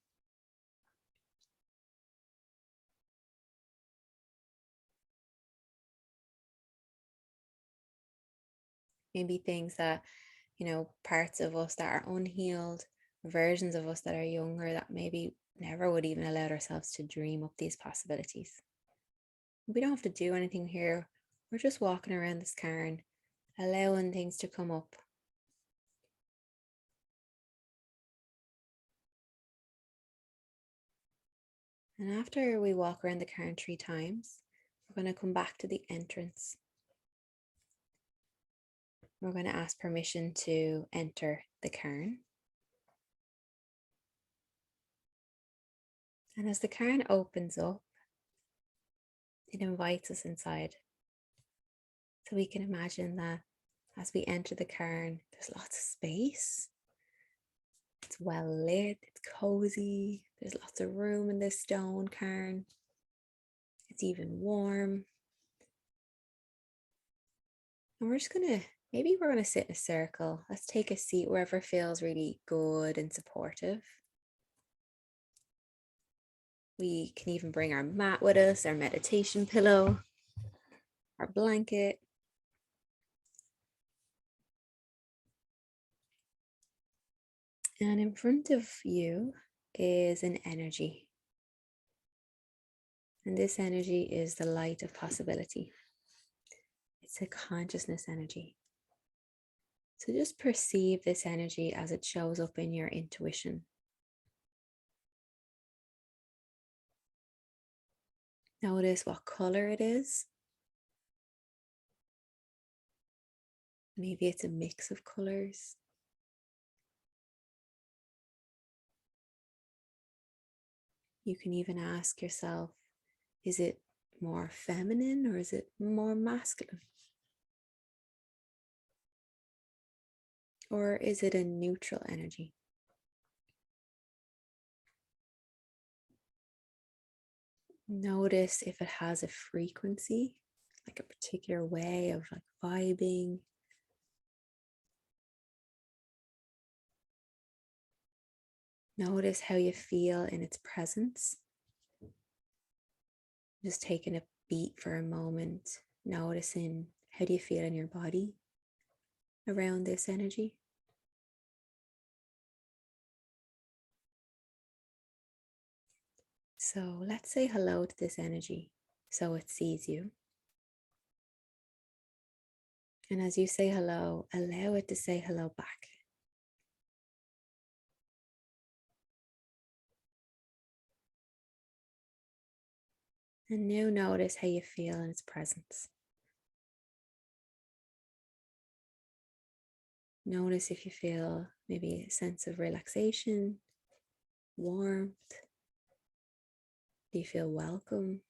Maybe things that, parts of us that are unhealed, versions of us that are younger that maybe never would even allow ourselves to dream up these possibilities. We don't have to do anything here. We're just walking around this cairn, allowing things to come up. And after we walk around the cairn 3 times, we're going to come back to the entrance. We're going to ask permission to enter the cairn. And as the cairn opens up, it invites us inside. So we can imagine that as we enter the cairn, there's lots of space. It's well lit, it's cozy. There's lots of room in this stone cairn. It's even warm. And we're just maybe we're gonna sit in a circle. Let's take a seat wherever feels really good and supportive. We can even bring our mat with us, our meditation pillow, our blanket. And in front of you is an energy. And this energy is the light of possibility. It's a consciousness energy. So just perceive this energy as it shows up in your intuition. Notice what color it is. Maybe it's a mix of colors. You can even ask yourself, is it more feminine or is it more masculine? Or is it a neutral energy? Notice if it has a frequency, like a particular way of like vibing. Notice how you feel in its presence. Just taking a beat for a moment, noticing how do you feel in your body around this energy. So let's say hello to this energy so it sees you. And as you say hello, allow it to say hello back. And now notice how you feel in its presence. Notice if you feel maybe a sense of relaxation, warmth. Do you feel welcome?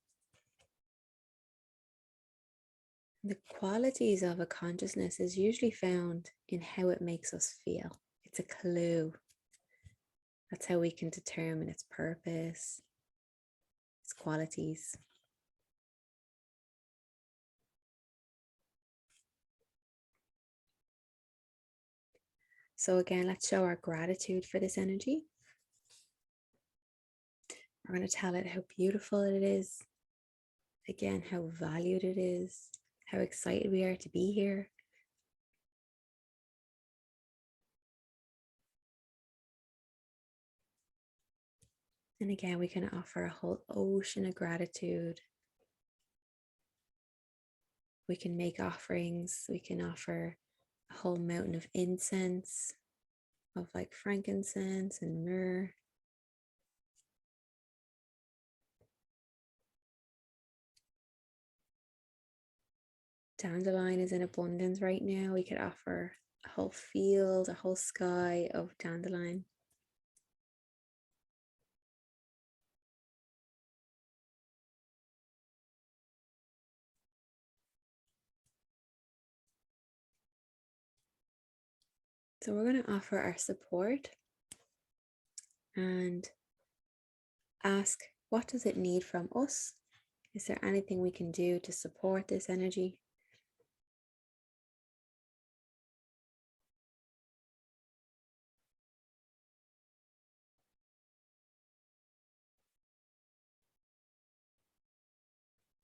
The qualities of a consciousness is usually found in how it makes us feel. It's a clue. That's how we can determine its purpose, its qualities. So again, let's show our gratitude for this energy. We're going to tell it how beautiful it is. Again, how valued it is, how excited we are to be here. And again, we can offer a whole ocean of gratitude. We can make offerings. We can offer a whole mountain of incense, of like frankincense and myrrh. Dandelion is in abundance right now. We could offer a whole field, a whole sky of dandelion. So we're going to offer our support and ask, what does it need from us? Is there anything we can do to support this energy?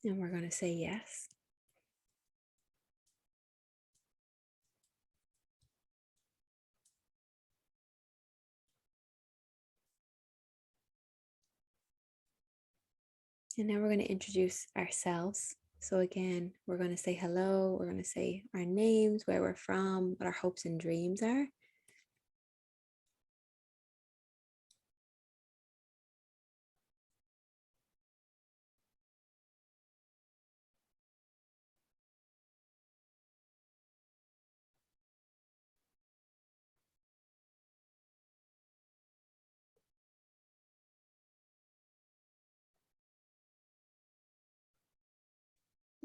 And we're going to say yes. And now we're going to introduce ourselves. So again, we're going to say hello. We're going to say our names, where we're from, what our hopes and dreams are.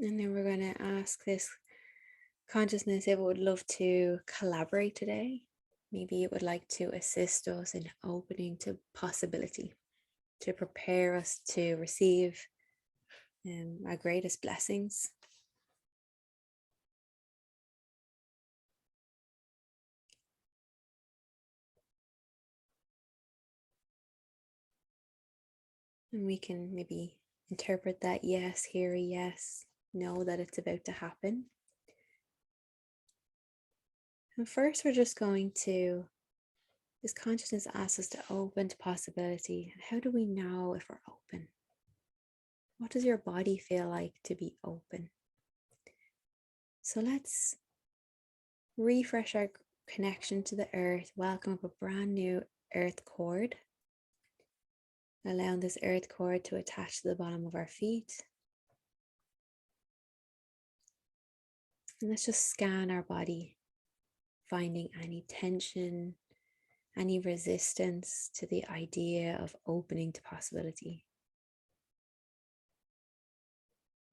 And then we're going to ask this consciousness if it would love to collaborate today. Maybe it would like to assist us in opening to possibility, to prepare us to receive our greatest blessings. And we can maybe interpret that yes, hear a yes, know that it's about to happen. And first, we're just going to, this consciousness asks us to open to possibility. And how do we know if we're open? What does your body feel like to be open? So let's refresh our connection to the earth, welcome up a brand new earth cord, allowing this earth cord to attach to the bottom of our feet, And let's just scan our body, finding any tension, any resistance to the idea of opening to possibility.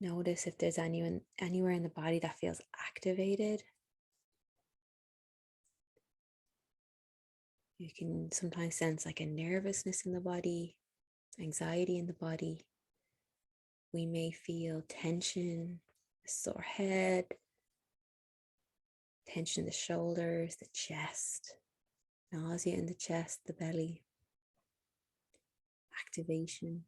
Notice if there's anywhere in the body that feels activated. You can sometimes sense like a nervousness in the body, anxiety in the body. We may feel tension, a sore head, tension in the shoulders, the chest, nausea in the chest, the belly, activation.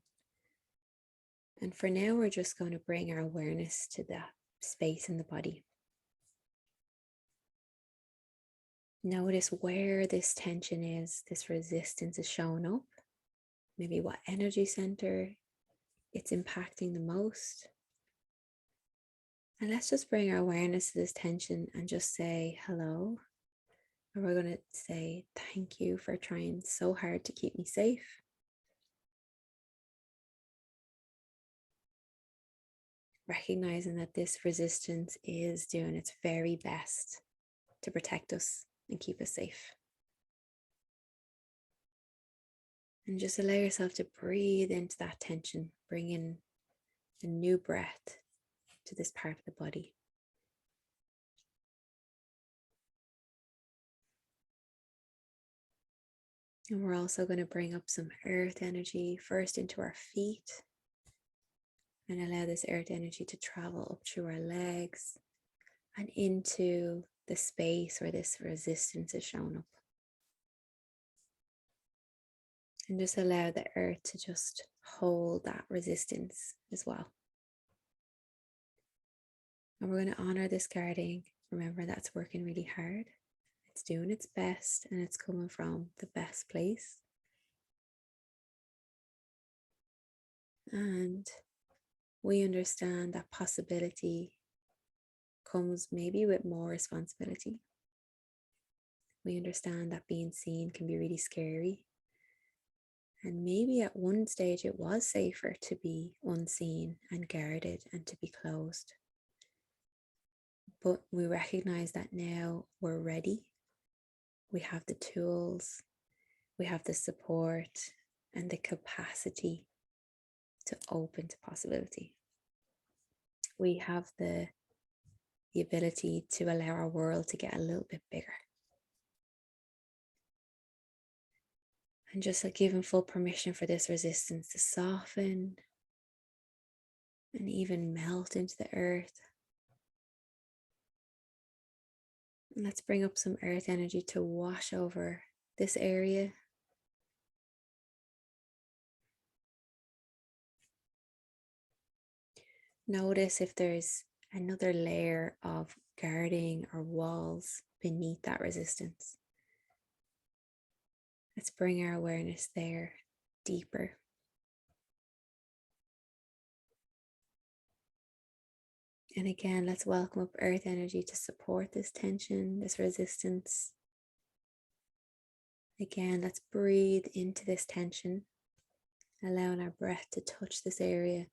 And for now, we're just going to bring our awareness to that space in the body. Notice where this tension is, this resistance is showing up. Maybe what energy center it's impacting the most. And let's just bring our awareness to this tension and just say hello. And we're going to say thank you for trying so hard to keep me safe. Recognizing that this resistance is doing its very best to protect us and keep us safe. And just allow yourself to breathe into that tension, bring in a new breath to this part of the body. And we're also going to bring up some earth energy first into our feet and allow this earth energy to travel up through our legs and into the space where this resistance is shown up. And just allow the earth to just hold that resistance as well. And we're going to honor this guarding. Remember, that's working really hard. It's doing its best and it's coming from the best place. And we understand that possibility comes maybe with more responsibility. We understand that being seen can be really scary. And maybe at one stage it was safer to be unseen and guarded and to be closed. But we recognize that now we're ready. We have the tools, we have the support and the capacity to open to possibility. We have the ability to allow our world to get a little bit bigger. And just like giving full permission for this resistance to soften and even melt into the earth. And let's bring up some earth energy to wash over this area. Notice if there's another layer of guarding or walls beneath that resistance. Let's bring our awareness there deeper. And again, let's welcome up earth energy to support this tension, this resistance. Again, let's breathe into this tension, allowing our breath to touch this area.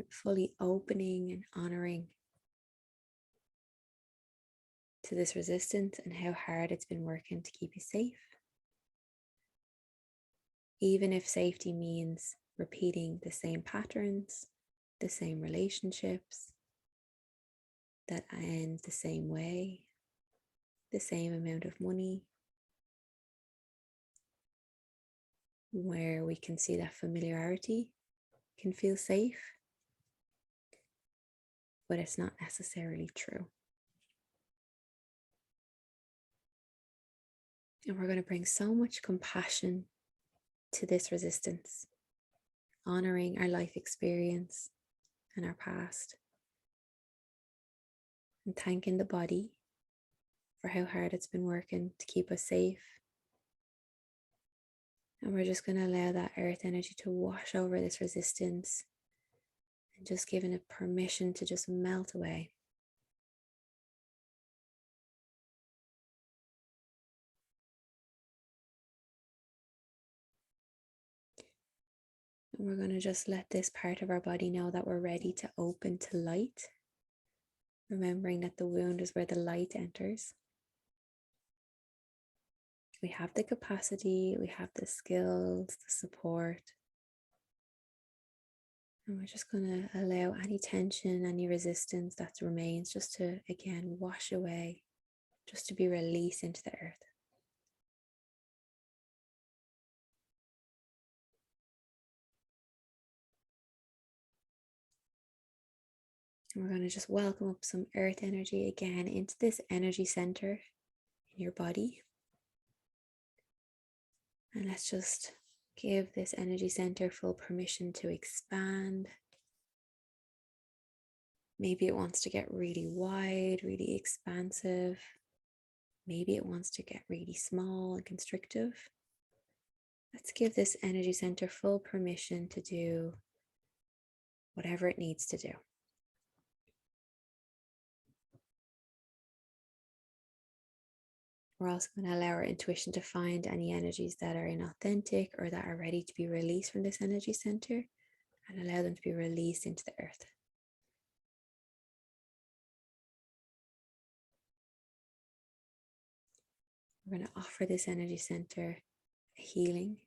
Fully opening and honoring to this resistance and how hard it's been working to keep you safe. Even if safety means repeating the same patterns, the same relationships that end the same way, the same amount of money, where we can see that familiarity can feel safe, but it's not necessarily true. And we're going to bring so much compassion to this resistance, honoring our life experience and our past, and thanking the body for how hard it's been working to keep us safe. And we're just going to allow that earth energy to wash over this resistance and just giving it permission to just melt away. We're going to just let this part of our body know that we're ready to open to light, remembering that the wound is where the light enters. We have the capacity, we have the skills, the support. And we're just going to allow any tension, any resistance that remains just to, again, wash away, just to be released into the earth. And we're going to just welcome up some earth energy again into this energy center in your body. And let's just give this energy center full permission to expand. Maybe it wants to get really wide, really expansive. Maybe it wants to get really small and constrictive. Let's give this energy center full permission to do whatever it needs to do. We're also going to allow our intuition to find any energies that are inauthentic or that are ready to be released from this energy center and allow them to be released into the earth. We're going to offer this energy center a healing.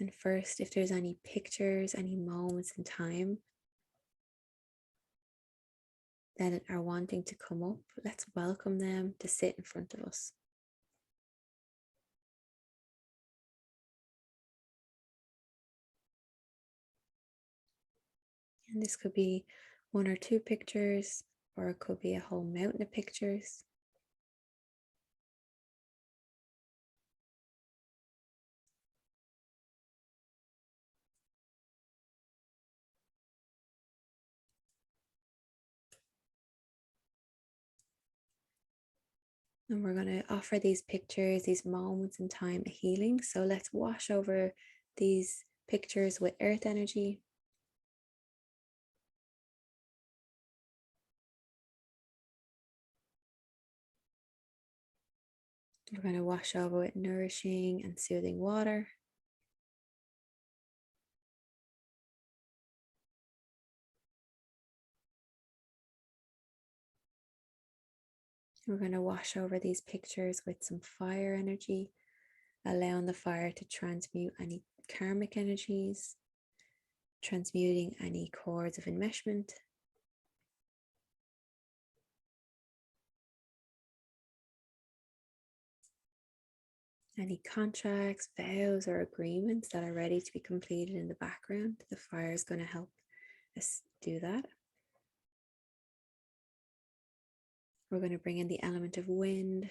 And first, if there's any pictures, any moments in time that are wanting to come up, let's welcome them to sit in front of us. And this could be one or two pictures, or it could be a whole mountain of pictures. And we're going to offer these pictures, these moments in time, a healing. So let's wash over these pictures with earth energy. We're going to wash over with nourishing and soothing water. We're going to wash over these pictures with some fire energy, allowing the fire to transmute any karmic energies, transmuting any cords of enmeshment. Any contracts, vows, or agreements that are ready to be completed in the background. The fire is going to help us do that. We're going to bring in the element of wind.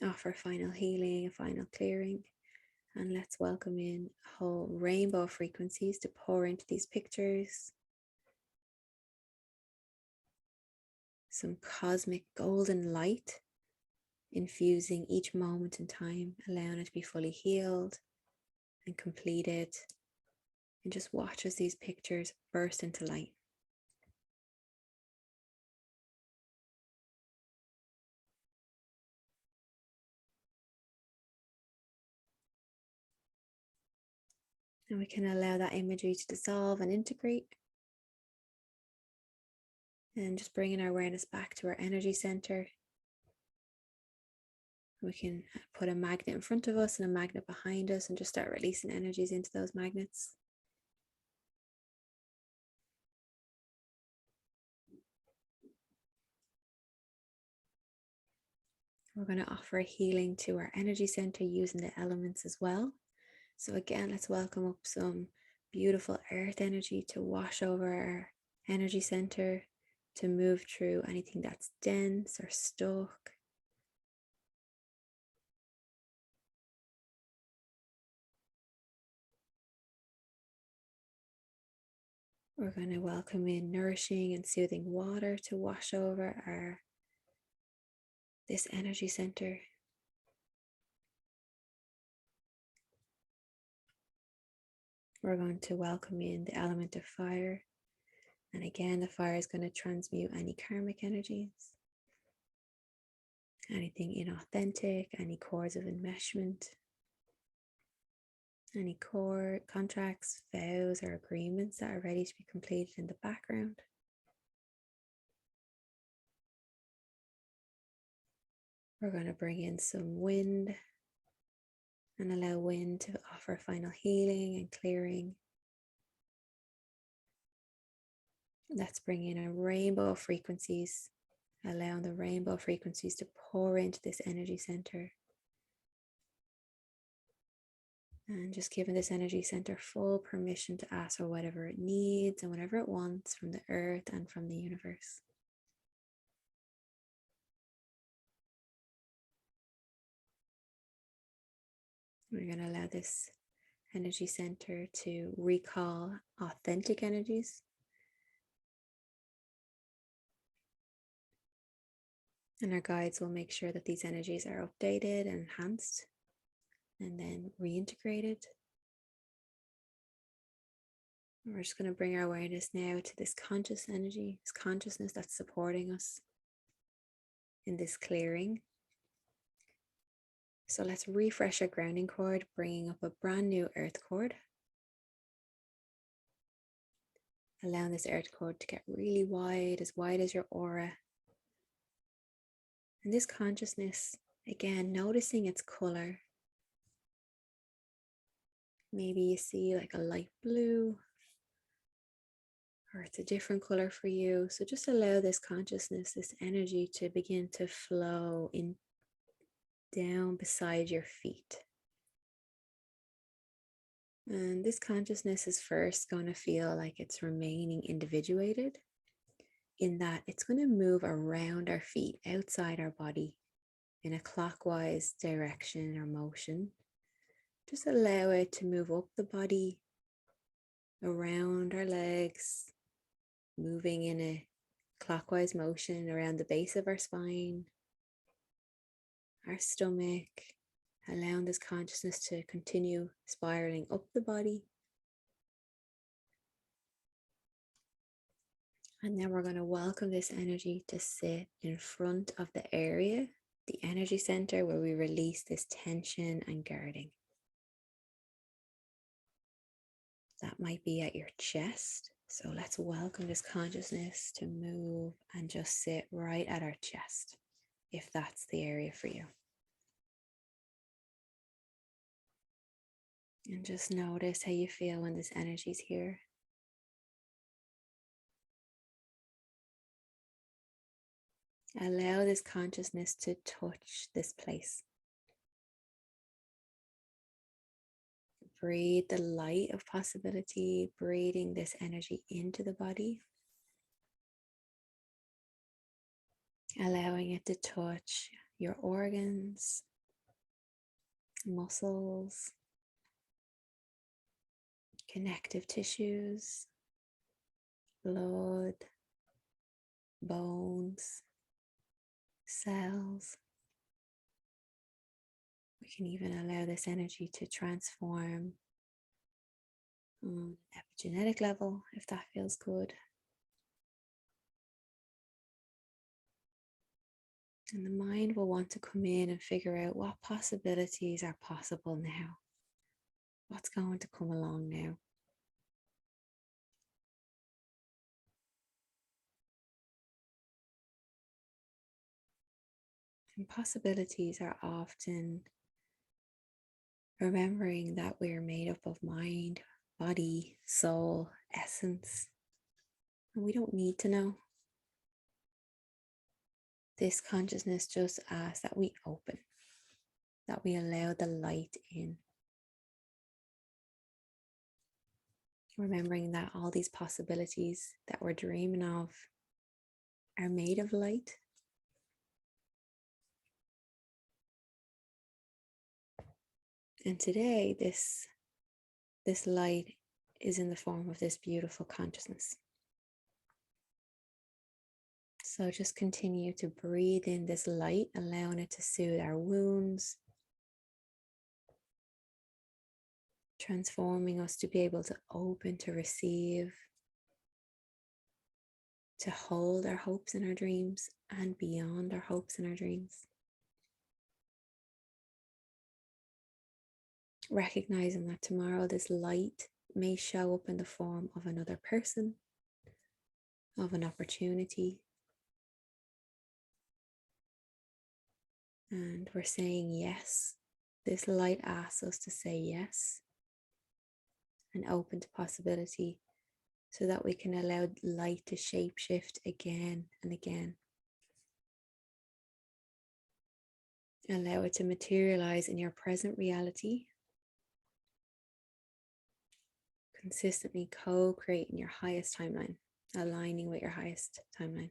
Offer final healing, a final clearing. And let's welcome in a whole rainbow of frequencies to pour into these pictures. Some cosmic golden light infusing each moment in time, allowing it to be fully healed and completed. And just watch as these pictures burst into light. And we can allow that imagery to dissolve and integrate. And just bringing our awareness back to our energy center. We can put a magnet in front of us and a magnet behind us and just start releasing energies into those magnets. We're going to offer a healing to our energy center using the elements as well. So again, let's welcome up some beautiful earth energy to wash over our energy center, to move through anything that's dense or stuck. We're going to welcome in nourishing and soothing water to wash over this energy center. We're going to welcome in the element of fire. And again, the fire is going to transmute any karmic energies. anything inauthentic, any cords of enmeshment, any core contracts, vows, or agreements that are ready to be completed in the background. We're going to bring in some wind and allow wind to offer final healing and clearing. Let's bring in a rainbow of frequencies, allowing the rainbow frequencies to pour into this energy center. And just giving this energy center full permission to ask for whatever it needs and whatever it wants from the earth and from the universe. We're going to allow this energy center to recall authentic energies. And our guides will make sure that these energies are updated and enhanced and then reintegrated. We're just going to bring our awareness now to this conscious energy, this consciousness that's supporting us in this clearing. So let's refresh our grounding cord, bringing up a brand new earth cord. Allowing this earth cord to get really wide as your aura. And this consciousness, again, noticing its color. Maybe you see like a light blue, or it's a different color for you. So just allow this consciousness, this energy to begin to flow in down beside your feet. And this consciousness is first going to feel like it's remaining individuated, in that it's going to move around our feet, outside our body, in a clockwise direction or motion. Just allow it to move up the body, around our legs, moving in a clockwise motion around the base of our spine, our stomach, allowing this consciousness to continue spiraling up the body. And then we're going to welcome this energy to sit in front of the area, the energy center, where we release this tension and guarding. That might be at your chest. So let's welcome this consciousness to move and just sit right at our chest, if that's the area for you. And just notice how you feel when this energy is here. Allow this consciousness to touch this place. Breathe the light of possibility, breathing this energy into the body. Allowing it to touch your organs, muscles, connective tissues, blood, bones, cells. We can even allow this energy to transform on epigenetic level, if that feels good. And the mind will want to come in and figure out what possibilities are possible now. What's going to come along now? And possibilities are often remembering that we're made up of mind, body, soul, essence, and we don't need to know. This consciousness just asks that we open, that we allow the light in. Remembering that all these possibilities that we're dreaming of are made of light. And today, this light is in the form of this beautiful consciousness. So just continue to breathe in this light, allowing it to soothe our wounds, transforming us to be able to open, to receive, to hold our hopes and our dreams and beyond our hopes and our dreams. recognizing that tomorrow this light may show up in the form of another person, of an opportunity. And we're saying yes. This light asks us to say yes and open to possibility so that we can allow light to shape shift again and again. Allow it to materialize in your present reality, consistently co-creating your highest timeline, aligning with your highest timeline.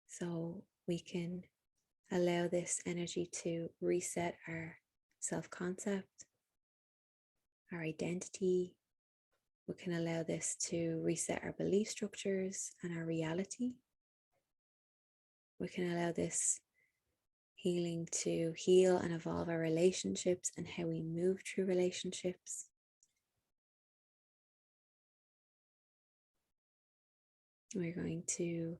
So we can allow this energy to reset our self-concept, our identity. We can allow this to reset our belief structures and our reality. We can allow this healing to heal and evolve our relationships and how we move through relationships. We're going to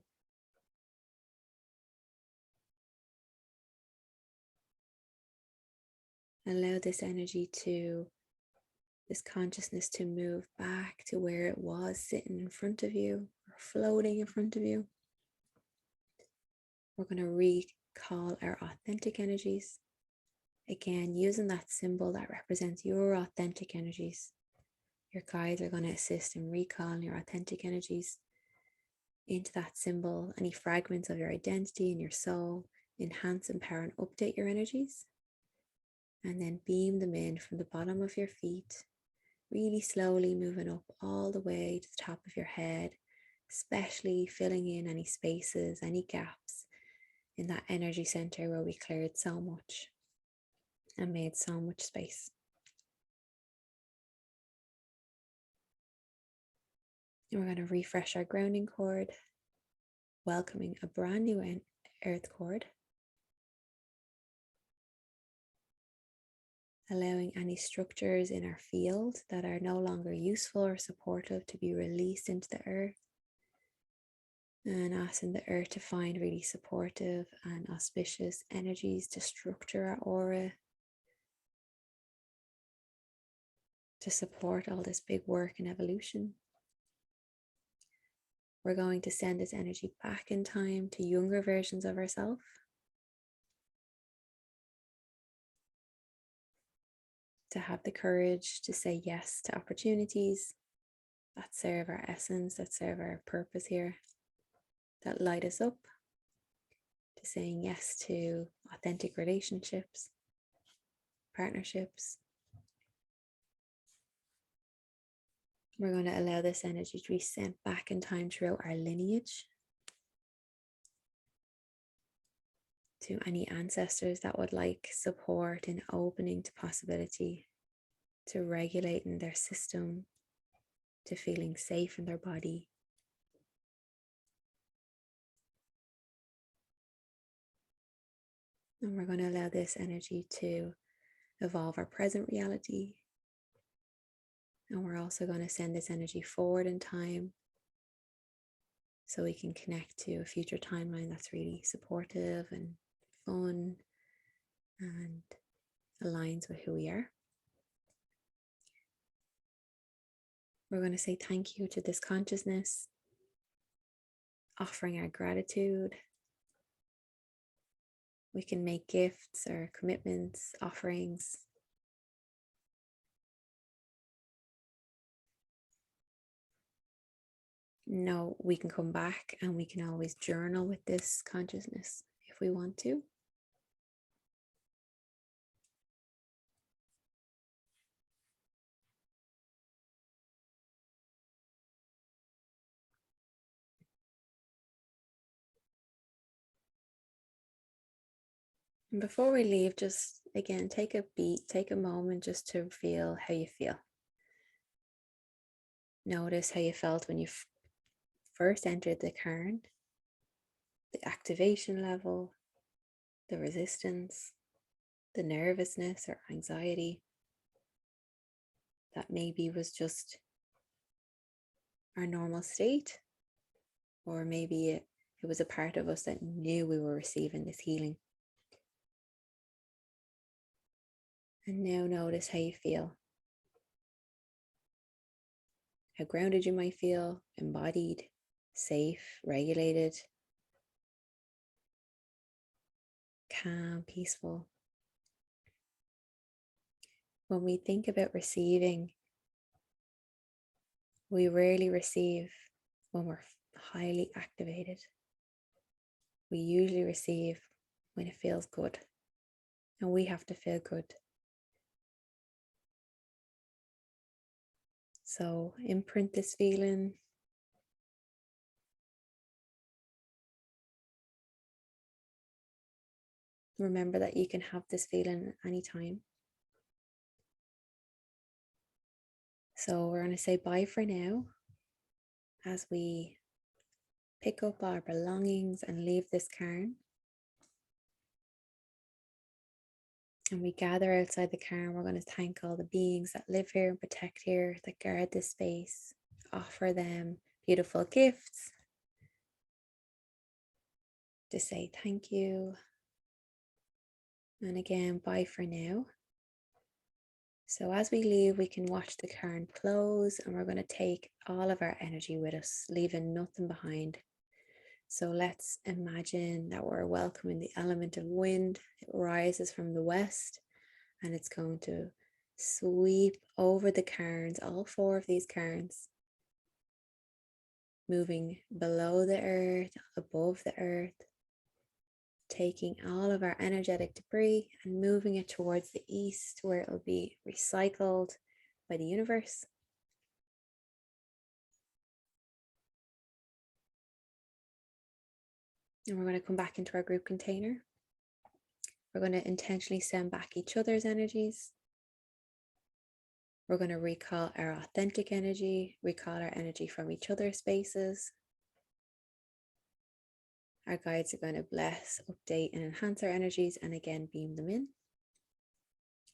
allow this energy to, this consciousness to move back to where it was sitting in front of you or floating in front of you. We're going to recall our authentic energies. Again, using that symbol that represents your authentic energies. Your guides are going to assist in recalling your authentic energies into that symbol, any fragments of your identity and your soul, enhance, empower, and update your energies. And then beam them in from the bottom of your feet, really slowly moving up all the way to the top of your head, especially filling in any spaces, any gaps in that energy center where we cleared so much and made so much space. And we're going to refresh our grounding cord, welcoming a brand new earth cord, allowing any structures in our field that are no longer useful or supportive to be released into the earth, and asking the earth to find really supportive and auspicious energies to structure our aura, to support all this big work and evolution. We're going to send this energy back in time to younger versions of ourselves, to have the courage to say yes to opportunities that serve our essence, that serve our purpose here, that light us up, to saying yes to authentic relationships, partnerships. We're going to allow this energy to be sent back in time throughout our lineage to any ancestors that would like support in opening to possibility, to regulating their system, to feeling safe in their body. And we're going to allow this energy to evolve our present reality. And we're also going to send this energy forward in time so we can connect to a future timeline that's really supportive and fun and aligns with who we are. We're going to say thank you to this consciousness, offering our gratitude. We can make gifts or commitments, offerings. No, we can come back and we can always journal with this consciousness if we want to. And before we leave, just again, take a beat, take a moment just to feel how you feel. Notice how you felt when you first entered the cairn, the activation level, the resistance, the nervousness or anxiety that maybe was just our normal state, or maybe it It was a part of us that knew we were receiving this healing. And now notice how you feel. How grounded you might feel, embodied, safe, regulated, calm, peaceful. When we think about receiving, we rarely receive when we're highly activated. We usually receive when it feels good, and we have to feel good. So imprint this feeling. Remember that you can have this feeling at any time. So we're going to say bye for now as we pick up our belongings and leave this cairn. And we gather outside the cairn. We're going to thank all the beings that live here and protect here, that guard this space, offer them beautiful gifts, to say thank you. And again, bye for now. So as we leave, we can watch the cairn close, and we're going to take all of our energy with us, leaving nothing behind. So let's imagine that we're welcoming the element of wind. It rises from the west, and it's going to sweep over the cairns, all 4 of these cairns, moving below the earth, above the earth, taking all of our energetic debris and moving it towards the east, where it will be recycled by the universe. And we're going to come back into our group container. We're going to intentionally send back each other's energies. We're going to recall our authentic energy, recall our energy from each other's spaces. Our guides are going to bless, update, and enhance our energies, and again beam them in.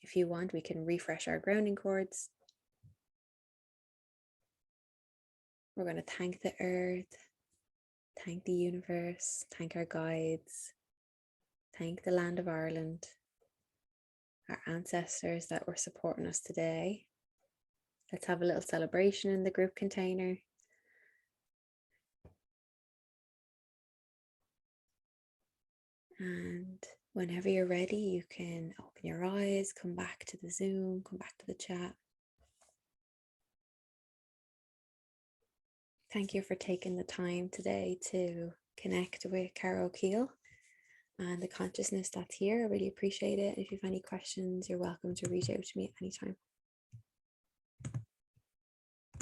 If you want, we can refresh our grounding cords. We're going to thank the earth, thank the universe, thank our guides, thank the land of Ireland, our ancestors that were supporting us today. Let's have a little celebration in the group container. And whenever you're ready, you can open your eyes, come back to the Zoom, come back to the chat. Thank you for taking the time today to connect with Carrowkeel and the consciousness that's here. I really appreciate it. If you have any questions, you're welcome to reach out to me at any time.